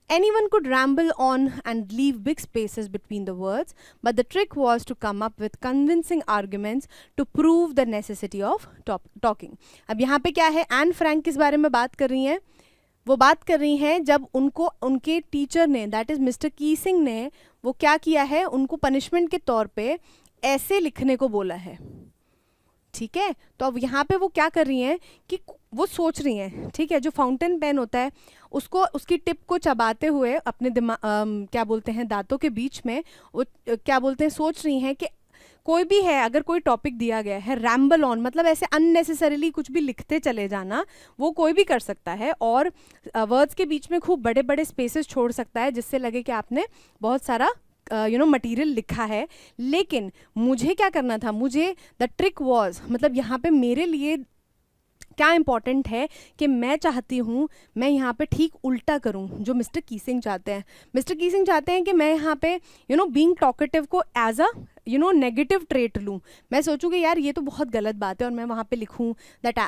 Anyone could ramble on and leave big spaces between the words, but the trick was to come up with convincing arguments to prove the necessity of talking. अब यहाँ पे क्या है, Anne Frank किस बारे में बात कर रही हैं, वो बात कर रही हैं जब उनको उनके टीचर ने, दैट इज मिस्टर कीसिंग ने, वो क्या किया है, उनको पनिशमेंट के तौर पे ऐसे लिखने को बोला है। ठीक है, तो अब यहाँ पे वो क्या कर रही हैं कि वो सोच रही हैं, ठीक है, जो फाउंटेन पेन होता है उसको, उसकी टिप को चबाते हुए अपने क्या बोलते हैं, दांतों के बीच में वो क्या बोलते हैं, सोच रही हैं कि कोई भी है, अगर कोई टॉपिक दिया गया है, रैम्बल ऑन मतलब ऐसे अननेसेसरीली कुछ भी लिखते चले जाना, वो कोई भी कर सकता है, और वर्ड्स के बीच में खूब बड़े बड़े स्पेसेस छोड़ सकता है जिससे लगे कि आपने बहुत सारा मटीरियल लिखा है। लेकिन मुझे क्या करना था, मुझे द ट्रिक वॉज, मतलब यहाँ पे मेरे लिए क्या इंपॉर्टेंट है कि मैं चाहती हूँ मैं यहाँ पे ठीक उल्टा करूँ जो मिस्टर कीसिंग चाहते हैं। मिस्टर कीसिंग चाहते हैं कि मैं यहाँ पे बीइंग टॉकेटिव को एज अ नेगेटिव ट्रेट लूँ। मैं सोचूँ कि यार ये तो बहुत गलत बात है, और मैं वहाँ पे लिखूँ that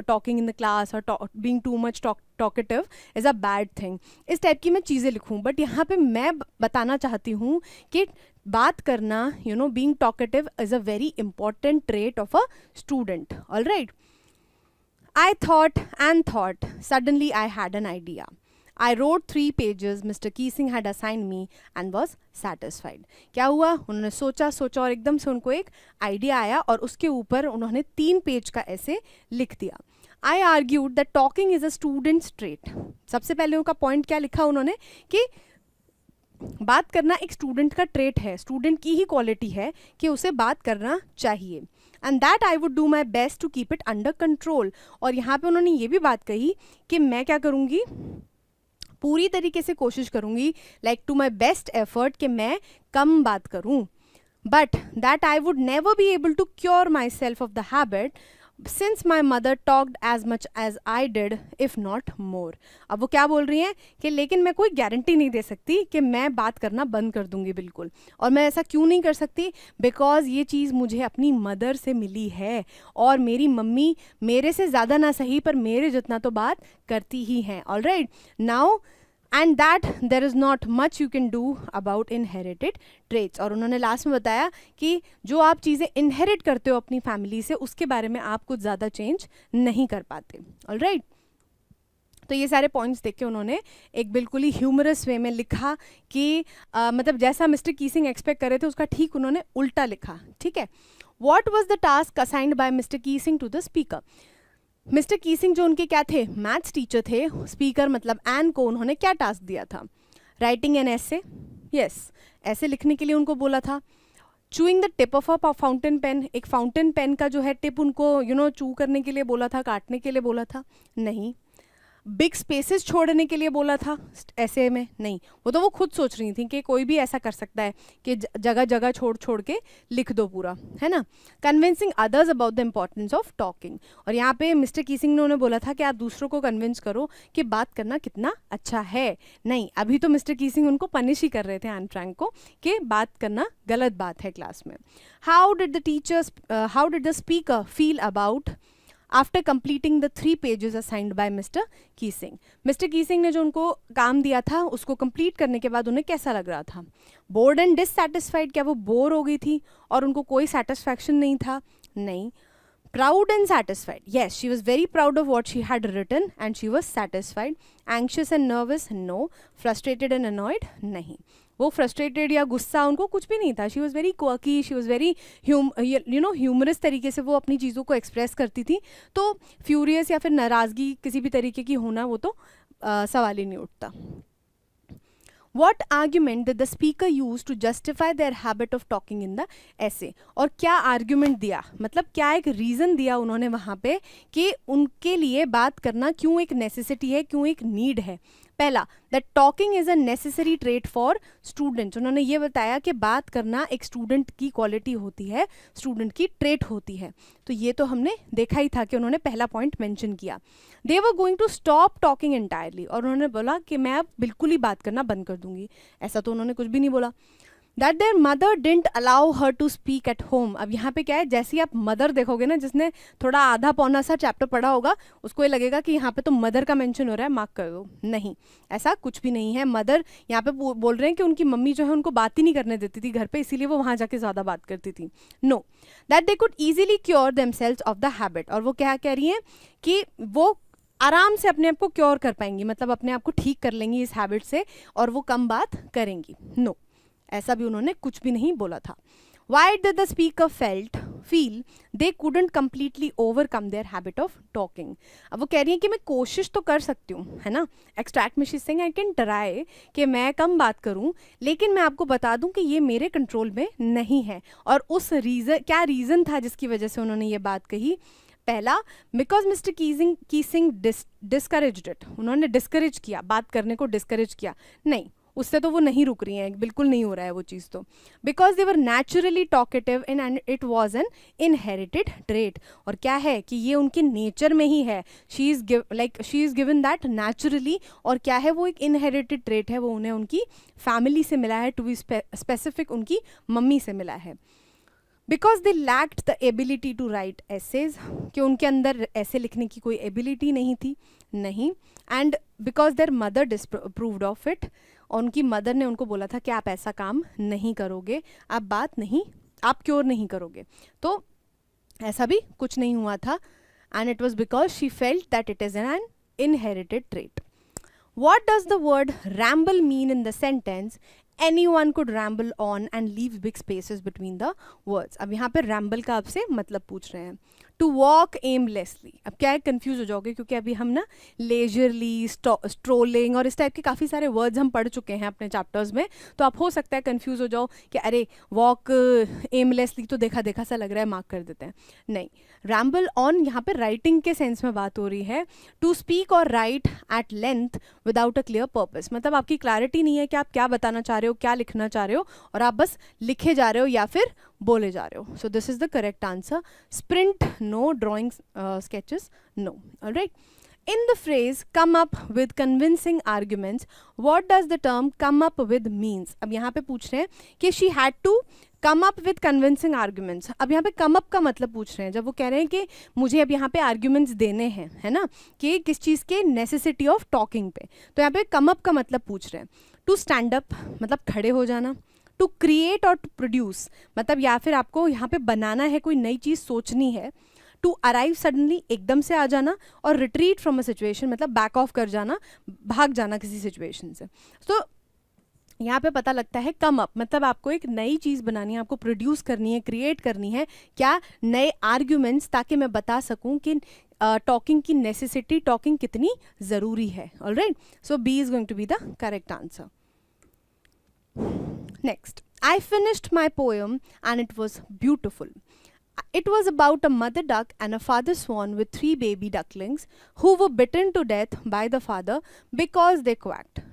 talking in the class और being too much talkative is a bad thing, इस टाइप की मैं चीज़ें लिखूँ। बट यहाँ पे मैं बताना चाहती हूँ कि बात करना, being talkative is a very important trait of a student. All right, I thought and thought. Suddenly I had an idea. I wrote 3 pages Mr. Keesing had assigned me and was satisfied. क्या हुआ, उन्होंने सोचा और एकदम से उनको एक idea आया और उसके ऊपर उन्होंने 3 पेज का ऐसे लिख दिया। I argued that talking is a student's trait. सबसे पहले उनका पॉइंट क्या लिखा उन्होंने कि बात करना एक स्टूडेंट का ट्रेट है, स्टूडेंट की ही क्वालिटी है कि उसे बात करना चाहिए, and that I would do my best to keep it under control. और यहाँ पे उन्होंने ये भी बात कही कि मैं क्या करूँगी, पूरी तरीके से कोशिश करूँगी, like to my best effort, कि मैं कम बात करूँ, but that I would never be able to cure myself of the habit since my mother talked as much as I did if not more. अब वो क्या बोल रही हैं कि लेकिन मैं कोई गारंटी नहीं दे सकती कि मैं बात करना बंद कर दूंगी बिल्कुल। और मैं ऐसा क्यों नहीं कर सकती, बिकॉज ये चीज़ मुझे अपनी मदर से मिली है, और मेरी मम्मी मेरे से ज़्यादा ना सही पर मेरे जितना तो बात करती ही हैं। All right, now and that there is not much you can do about inherited traits. और उन्होंने लास्ट में बताया कि जो आप चीज़ें इनहेरिट करते हो अपनी फैमिली से, उसके बारे में आप कुछ ज़्यादा चेंज नहीं कर पाते। ऑल राइट, तो ये सारे पॉइंट्स देख के उन्होंने एक बिल्कुल ही ह्यूमरस वे में लिखा कि मतलब जैसा मिस्टर कीसिंग एक्सपेक्ट कर रहे थे उसका ठीक उन्होंने उल्टा लिखा। ठीक है, what was the task assigned by Mr Keesing to the speaker. Mr Keesing जो उनके क्या थे, मैथ्स टीचर थे, स्पीकर मतलब एन को उन्होंने क्या टास्क दिया था, राइटिंग एन ऐसे, यस, ऐसे लिखने के लिए उनको बोला था। Chewing the tip of a fountain pen, एक फाउंटेन पेन का जो है टिप उनको चू करने के लिए बोला था, काटने के लिए बोला था, नहीं। बिग स्पेसेस छोड़ने के लिए बोला था ऐसे में, नहीं, वो तो वो खुद सोच रही थी कि कोई भी ऐसा कर सकता है कि जगह जगह छोड़ के लिख दो पूरा, है ना। Convincing others about the importance of talking, और यहाँ पे मिस्टर कीसिंग ने उन्हें बोला था कि आप दूसरों को कन्विंस करो कि बात करना कितना अच्छा है। नहीं, अभी तो मिस्टर कीसिंग उनको पनिश ही कर रहे थे एन फ्रैंक को कि बात करना गलत बात है क्लास में। How did the speaker feel about after completing the 3 pages assigned by Mr Keesing. Mr Keesing ने जो उनको काम दिया था उसको कंप्लीट करने के बाद उन्हें कैसा लग रहा था, बोर्ड एंड डिससैटिस्फाइड, क्या वो बोर हो गई थी और उनको कोई सेटिस्फैक्शन नहीं था, नहीं। Proud and satisfied. Yes, she was very proud of what she had written and she was satisfied. Anxious and nervous? No. Frustrated and annoyed? नहीं. वो फ्रस्ट्रेटेड या गुस्सा उनको कुछ भी नहीं था. She was very quirky, she was very humorous तरीके से वो अपनी चीज़ों को एक्सप्रेस करती थी. तो फ्यूरियस या फिर नाराज़गी किसी भी तरीके की होना वो तो सवाल ही नहीं उठता. What argument did the speaker use to justify their habit of talking in the essay? और क्या आर्ग्यूमेंट दिया, मतलब क्या एक रीज़न दिया उन्होंने वहाँ पे कि उनके लिए बात करना क्यों एक नेसेसिटी है, क्यों एक नीड है. पहला, that talking is a necessary trait for students. उन्होंने ये बताया कि बात करना एक स्टूडेंट की क्वालिटी होती है, स्टूडेंट की ट्रेट होती है. तो ये तो हमने देखा ही था कि उन्होंने पहला पॉइंट मेंशन किया. They were going to stop talking entirely, और उन्होंने बोला कि मैं अब बिल्कुल ही बात करना बंद कर दूंगी. ऐसा तो उन्होंने कुछ भी नहीं बोला. That their mother didn't allow her to speak at home. अब यहाँ पे क्या है, जैसे ही आप मदर देखोगे ना, जिसने थोड़ा आधा पौना सा चैप्टर पढ़ा होगा उसको ये लगेगा कि यहाँ पे तो मदर का मेंशन हो रहा है, मार्क कर दो. नहीं, ऐसा कुछ भी नहीं है. मदर यहाँ पे बोल रहे हैं कि उनकी मम्मी जो है उनको बात ही नहीं करने देती थी घर पे, इसीलिए वो वहाँ जाके ज़्यादा बात करती थी. No, that they could easily cure themselves of the habit. और वो क्या कह रही हैं कि वो आराम से अपने आप को क्योर कर पाएंगी, मतलब अपने आप को ठीक कर लेंगी इस हैबिट से और वो कम बात करेंगी. नो, ऐसा भी उन्होंने कुछ भी नहीं बोला था. Why did the speaker feel they couldn't completely overcome their habit of talking? अब वो कह रही है कि मैं कोशिश तो कर सकती हूँ, है ना. एक्सट्रैक्ट में she is saying I can try कि मैं कम बात करूँ, लेकिन मैं आपको बता दूँ कि ये मेरे कंट्रोल में नहीं है. और उस क्या रीज़न था जिसकी वजह से उन्होंने ये बात कही. पहला, बिकॉज मिस्टर कीसिंग डिस्करेज्ड इट. उन्होंने डिस्करेज किया, बात करने को डिस्करेज किया. नहीं, उससे तो वो नहीं रुक रही हैं, बिल्कुल नहीं हो रहा है वो चीज़ तो. Because they were naturally talkative and it was an inherited trait. और क्या है कि ये उनके नेचर में ही है. She is given that naturally. और क्या है, वो एक इनहेरिटेड ट्रेट है, वो उन्हें उनकी फैमिली से मिला है, टू बी स्पेसिफिक उनकी मम्मी से मिला है. Because they lacked the ability to write essays, कि उनके अंदर ऐसे लिखने की कोई एबिलिटी नहीं थी. नहीं. And because there mother disapproved of it, और उनकी मदर ने उनको बोला था कि आप ऐसा काम नहीं करोगे, आप क्योर नहीं करोगे. तो ऐसा भी कुछ नहीं हुआ था. And it was because she felt that it is an inherited trait. What does the word ramble mean in the sentence? Anyone could ramble on and leave big spaces between the words. अब यहाँ पे ramble का आपसे मतलब पूछ रहे हैं. To walk aimlessly. अब क्या है, कंफ्यूज हो जाओगे क्योंकि अभी हम ना लेजरली, स्ट्रोलिंग और इस टाइप के काफ़ी सारे वर्ड्स हम पढ़ चुके हैं अपने चैप्टर्स में. तो आप हो सकता है कंफ्यूज हो जाओ कि अरे वॉक एमलेसली तो देखा देखा सा लग रहा है, मार्क कर देते हैं. नहीं, रैम्बल ऑन यहाँ पे राइटिंग के सेंस में बात हो रही है. टू स्पीक और write at length without a clear purpose, मतलब आपकी क्लैरिटी नहीं है कि आप क्या बताना चाह रहे हो, क्या लिखना चाह रहे हो, और आप बस लिखे जा रहे हो या फिर बोले जा रहे हो. So this is the correct answer. Sprint no, drawing sketches no. All right. In the phrase come up with convincing arguments, what does the term come up with means? अब यहाँ पे पूछ रहे हैं कि she had to come up with convincing arguments. अब यहाँ पे come up का मतलब पूछ रहे हैं जब वो कह रहे हैं कि मुझे अब यहाँ पे arguments देने हैं, है ना, कि किस चीज़ के necessity of talking पे. तो यहाँ पे come up का मतलब पूछ रहे हैं. To stand up मतलब खड़े हो जाना. टू क्रिएट और टू प्रोड्यूस मतलब या फिर आपको यहाँ पे बनाना है, कोई नई चीज़ सोचनी है. टू अराइव सडनली, एकदम से आ जाना. और रिट्रीट फ्रॉम अ सिचुएशन मतलब बैक ऑफ कर जाना, भाग जाना किसी सिचुएशन से. तो यहाँ पे पता लगता है कम अप मतलब आपको एक नई चीज़ बनानी है, आपको प्रोड्यूस करनी है, क्रिएट करनी है. क्या, नए आर्ग्यूमेंट्स, ताकि मैं बता सकूँ कि टॉकिंग की नेसेसिटी, टॉकिंग कितनी ज़रूरी है. Alright, so B is going to be the correct answer. Next, I finished my poem and it was beautiful. It was about a mother duck and a father swan with 3 baby ducklings who were bitten to death by the father because they quacked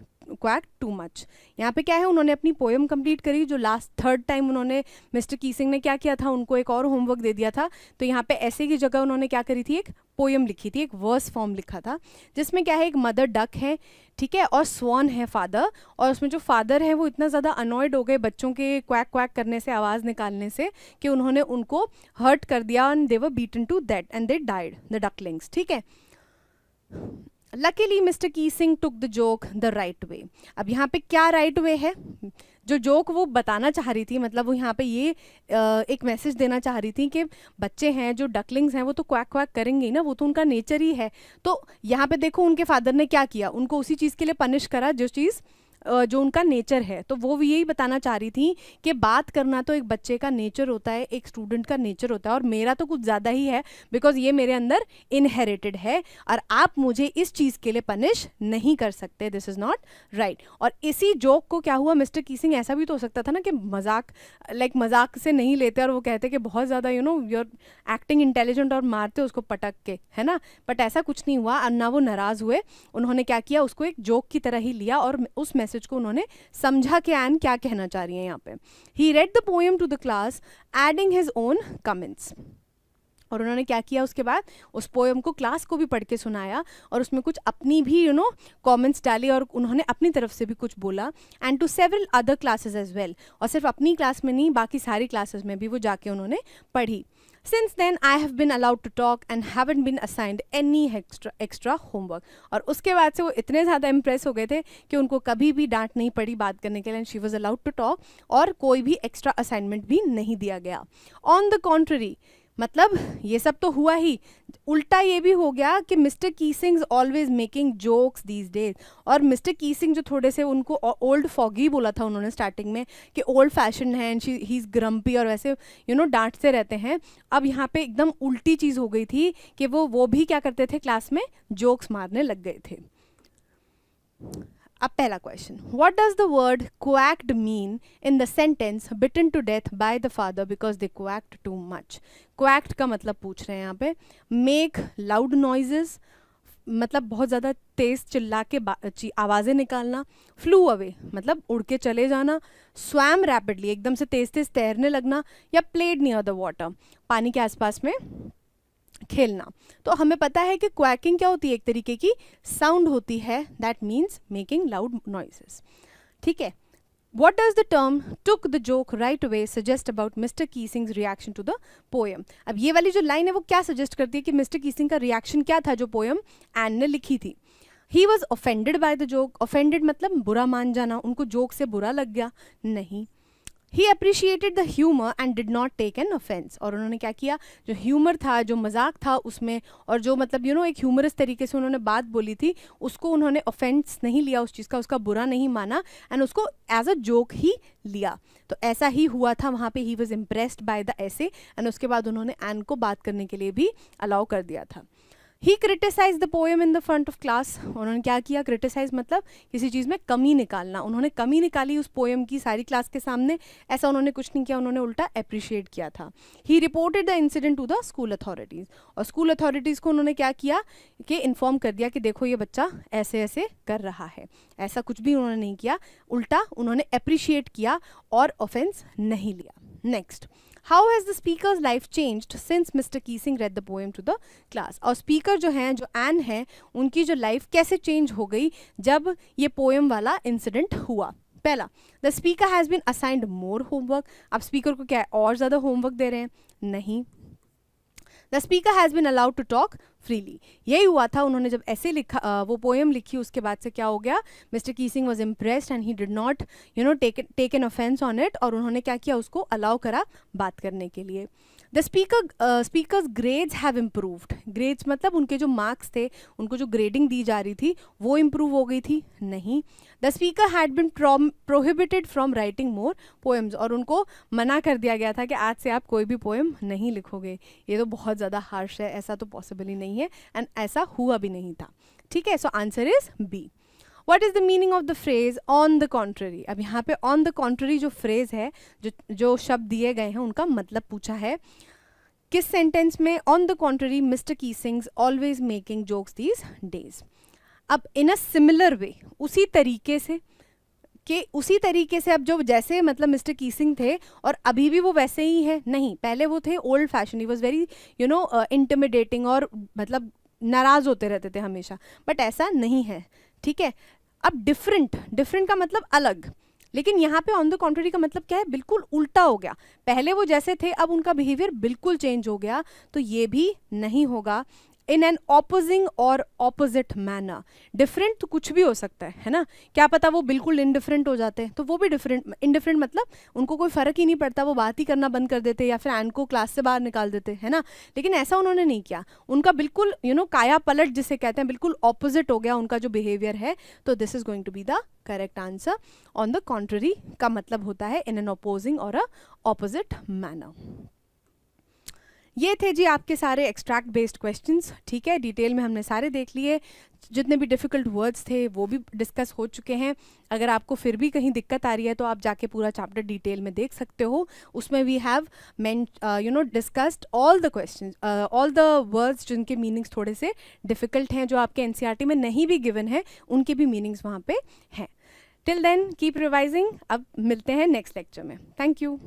too much. यहाँ पे क्या है, उन्होंने अपनी poem complete करी. जो last third time उन्होंने mister Keesing ने क्या किया था, उनको एक और होमवर्क दे दिया था. तो यहाँ पे ऐसे की जगह उन्होंने क्या करी थी, एक पोएम लिखी थी, एक वर्स फॉर्म लिखा था, जिसमें क्या है, एक मदर डक है, ठीक है, और स्वॉन है फादर. और उसमें जो फादर है वो इतना ज़्यादा अनॉयड हो गए बच्चों के क्वैक क्वैक करने से, आवाज़ निकालने से, कि उन्होंने उनको हर्ट कर दिया. And they were beaten to that and they died, the ducklings. ठीक है. Luckily, Mr. Keesing took the joke the right way. अब यहाँ पे क्या right way है? जो जोक वो बताना चाह रही थी, मतलब वो यहाँ पे ये एक मैसेज देना चाह रही थी कि बच्चे हैं जो डकलिंग्स हैं वो तो क्वैक क्वैक करेंगे ही ना, वो तो उनका नेचर ही है। तो यहाँ पे देखो उनके फादर ने क्या किया, उनको उसी चीज़ के लिए पनिश करा जो चीज़ जो उनका नेचर है। तो वो भी यही बताना चाह रही थी कि बात करना तो एक बच्चे का नेचर होता है, एक स्टूडेंट का नेचर होता है, और मेरा तो कुछ ज़्यादा ही है बिकॉज ये मेरे अंदर इनहेरिटेड है और आप मुझे इस चीज़ के लिए पनिश नहीं कर सकते, दिस इज़ नॉट राइट। और इसी जोक को क्या हुआ, मिस्टर कीसिंग ऐसा भी तो हो सकता था ना कि मजाक मजाक से नहीं लेते और वो कहते कि बहुत ज़्यादा यू आर एक्टिंग इंटेलिजेंट और मारते उसको पटक के, है ना। बट ऐसा कुछ नहीं हुआ और ना वो नाराज़ हुए, उन्होंने क्या किया, उसको एक जोक की तरह ही लिया और उस मैसेज को उन्होंने समझा कि एन क्या कहना चाह रही है यहाँ पे। He read the poem to the class adding his own comments, और उन्होंने क्या किया उसके बाद उस पोएम को क्लास को भी पढ़ के सुनाया और उसमें कुछ अपनी भी कमेंट्स डाली और उन्होंने अपनी तरफ से भी कुछ बोला, and to several other classes as well, और सिर्फ अपनी क्लास में नहीं बाकी सारी क्लासेस में भी वो जाके उन्होंने पढ़ी। Since then I have been allowed to talk and haven't been assigned any extra homework। और उसके बाद से वो इतने ज़्यादा इम्प्रेस हो गए थे कि उनको कभी भी डांट नहीं पड़ी बात करने के लिए, and she was allowed to talk, और कोई भी एक्स्ट्रा असाइनमेंट भी नहीं दिया गया। ऑन द कॉन्ट्ररी, मतलब ये सब तो हुआ ही, उल्टा ये भी हो गया कि Mr Keesing always making jokes these days. और मिस्टर कीसिंग जो थोड़े से उनको ओल्ड फॉगी बोला था उन्होंने स्टार्टिंग में कि ओल्ड फैशन है एंड ही इज़ ग्रम्पी और वैसे डांटते रहते हैं, अब यहाँ पे एकदम उल्टी चीज़ हो गई थी कि वो भी क्या करते थे, क्लास में जोक्स मारने लग गए थे। अब पहला question, what does the word quacked mean in the sentence beaten to death by the father because they quacked too much. Quacked का मतलब पूछ रहे हैं यहाँ पे, मेक लाउड नॉइजेस, मतलब बहुत ज़्यादा तेज़ चिल्ला के आवाज़ें निकालना, फ्लू अवे मतलब उड़ के चले जाना, स्वैम रैपिडली एकदम से तेज़ तेज़ तैरने लगना, या प्लेड नियर द वाटर पानी के आसपास में खेलना। तो हमें पता है कि क्वैकिंग क्या होती है, एक तरीके की साउंड होती है, that means making loud noises. ठीक है, What does the term took the joke right away suggest about Mr. Keesing's reaction to the poem? अब ये वाली जो लाइन है वो क्या सजेस्ट करती है कि मिस्टर कीसिंग का रिएक्शन क्या था जो पोएम एन ने लिखी थी। He was offended by the joke, offended मतलब बुरा मान जाना, उनको जोक से बुरा लग गया, नहीं। He appreciated the humor and did not take an offense, और उन्होंने क्या किया, जो ह्यूमर था, जो मजाक था उसमें, और जो मतलब एक ह्यूमरस तरीके से उन्होंने बात बोली थी, उसको उन्होंने ऑफेंस नहीं लिया उस चीज़ का, उसका बुरा नहीं माना, एंड उसको एज अ जोक ही लिया। तो ऐसा ही हुआ था वहाँ पे, he was impressed by the ऐसे, एंड उसके बाद उन्होंने एन को बात करने के लिए भी अलाउ कर दिया था। He criticise the poem in the front of class, उन्होंने क्या किया, क्रिटिसाइज मतलब किसी चीज़ में कमी निकालना, उन्होंने कमी निकाली उस पोएम की सारी क्लास के सामने, ऐसा उन्होंने कुछ नहीं किया, उन्होंने उल्टा अप्रिशिएट किया था। He reported the incident to the school authorities, और स्कूल अथॉरिटीज़ को उन्होंने क्या किया कि इन्फॉर्म कर दिया कि देखो ये बच्चा ऐसे ऐसे कर रहा है। ऐसा कुछ भी उन्होंने नहीं किया, उल्टा उन्होंने अप्रिशिएट किया और ऑफेंस नहीं लिया। Next, How has the speaker's life changed since Mr. Keesing read the poem to the class? और स्पीकर जो हैं, जो एन है, उनकी जो लाइफ कैसे चेंज हो गई जब ये पोएम वाला इंसिडेंट हुआ। पहला, the speaker has been assigned more homework, अब स्पीकर को क्या है, और ज़्यादा होमवर्क दे रहे हैं, नहीं। The speaker has been allowed to talk freely, यही हुआ था, उन्होंने जब ऐसे लिखा वो पोएम लिखी उसके बाद से क्या हो गया, Mr Keesing was impressed and he did not take an offence on it, और उन्होंने क्या किया, उसको अलाउ करा बात करने के लिए। The speakers grades have improved, grades मतलब उनके जो मार्क्स थे, उनको जो ग्रेडिंग दी जा रही थी वो इम्प्रूव हो गई थी, नहीं। The speaker had been prohibited from writing more poems, और उनको मना कर दिया गया था कि आज से आप कोई भी पोएम नहीं लिखोगे। ये तो बहुत ज़्यादा हार्श है, ऐसा तो पॉसिबल ही नहीं है, एंड ऐसा हुआ भी नहीं था। ठीक है, so answer is B. What is the meaning of the phrase on the contrary? अब यहाँ पे on the contrary जो phrase है, जो शब्द दिए गए हैं, उनका मतलब पूछा है किस सेंटेंस में। on the contrary Mr. Keesing's always making jokes these days। अब in a similar way, उसी तरीके से अब जो जैसे मतलब मिस्टर कीसिंग थे और अभी भी वो वैसे ही है, नहीं, पहले वो थे old fashion, he was very intimidating और मतलब नाराज़ होते रहते थे हमेशा, बट ऐसा नहीं है। ठीक है, अब डिफरेंट का मतलब अलग, लेकिन यहाँ पे ऑन द कॉन्ट्ररी का मतलब क्या है, बिल्कुल उल्टा हो गया। पहले वो जैसे थे अब उनका बिहेवियर बिल्कुल चेंज हो गया, तो ये भी नहीं होगा। इन एन ऑपोजिंग और ऑपोजिट मैनर। डिफरेंट तो कुछ भी हो सकता है ना, क्या पता वो बिल्कुल इनडिफरेंट हो जाते हैं, तो वो भी डिफरेंट, इनडिफरेंट मतलब उनको कोई फ़र्क ही नहीं पड़ता, वो बात ही करना बंद कर देते या फिर एन को क्लास से बाहर निकाल देते, है ना। लेकिन ऐसा उन्होंने नहीं किया, उनका बिल्कुल काया पलट जिसे कहते हैं, बिल्कुल ऑपोजिट हो गया उनका जो बिहेवियर है। तो this is going to be the correct answer. On the contrary का मतलब होता है इन एन अपोजिंग और अ ऑपोजिट मैनर। ये थे जी आपके सारे एक्सट्रैक्ट बेस्ड क्वेश्चंस, ठीक है। डिटेल में हमने सारे देख लिए, जितने भी डिफ़िकल्ट वर्ड्स थे वो भी डिस्कस हो चुके हैं। अगर आपको फिर भी कहीं दिक्कत आ रही है तो आप जाके पूरा चैप्टर डिटेल में देख सकते हो, उसमें we have discussed all the questions, all the words जिनके मीनिंग्स थोड़े से डिफ़िकल्ट हैं, जो आपके एनसीईआरटी में नहीं भी गिवन है, उनके भी मीनिंग्स वहाँ पे हैं। Till then keep revising. अब मिलते हैं नेक्स्ट लेक्चर में। Thank you.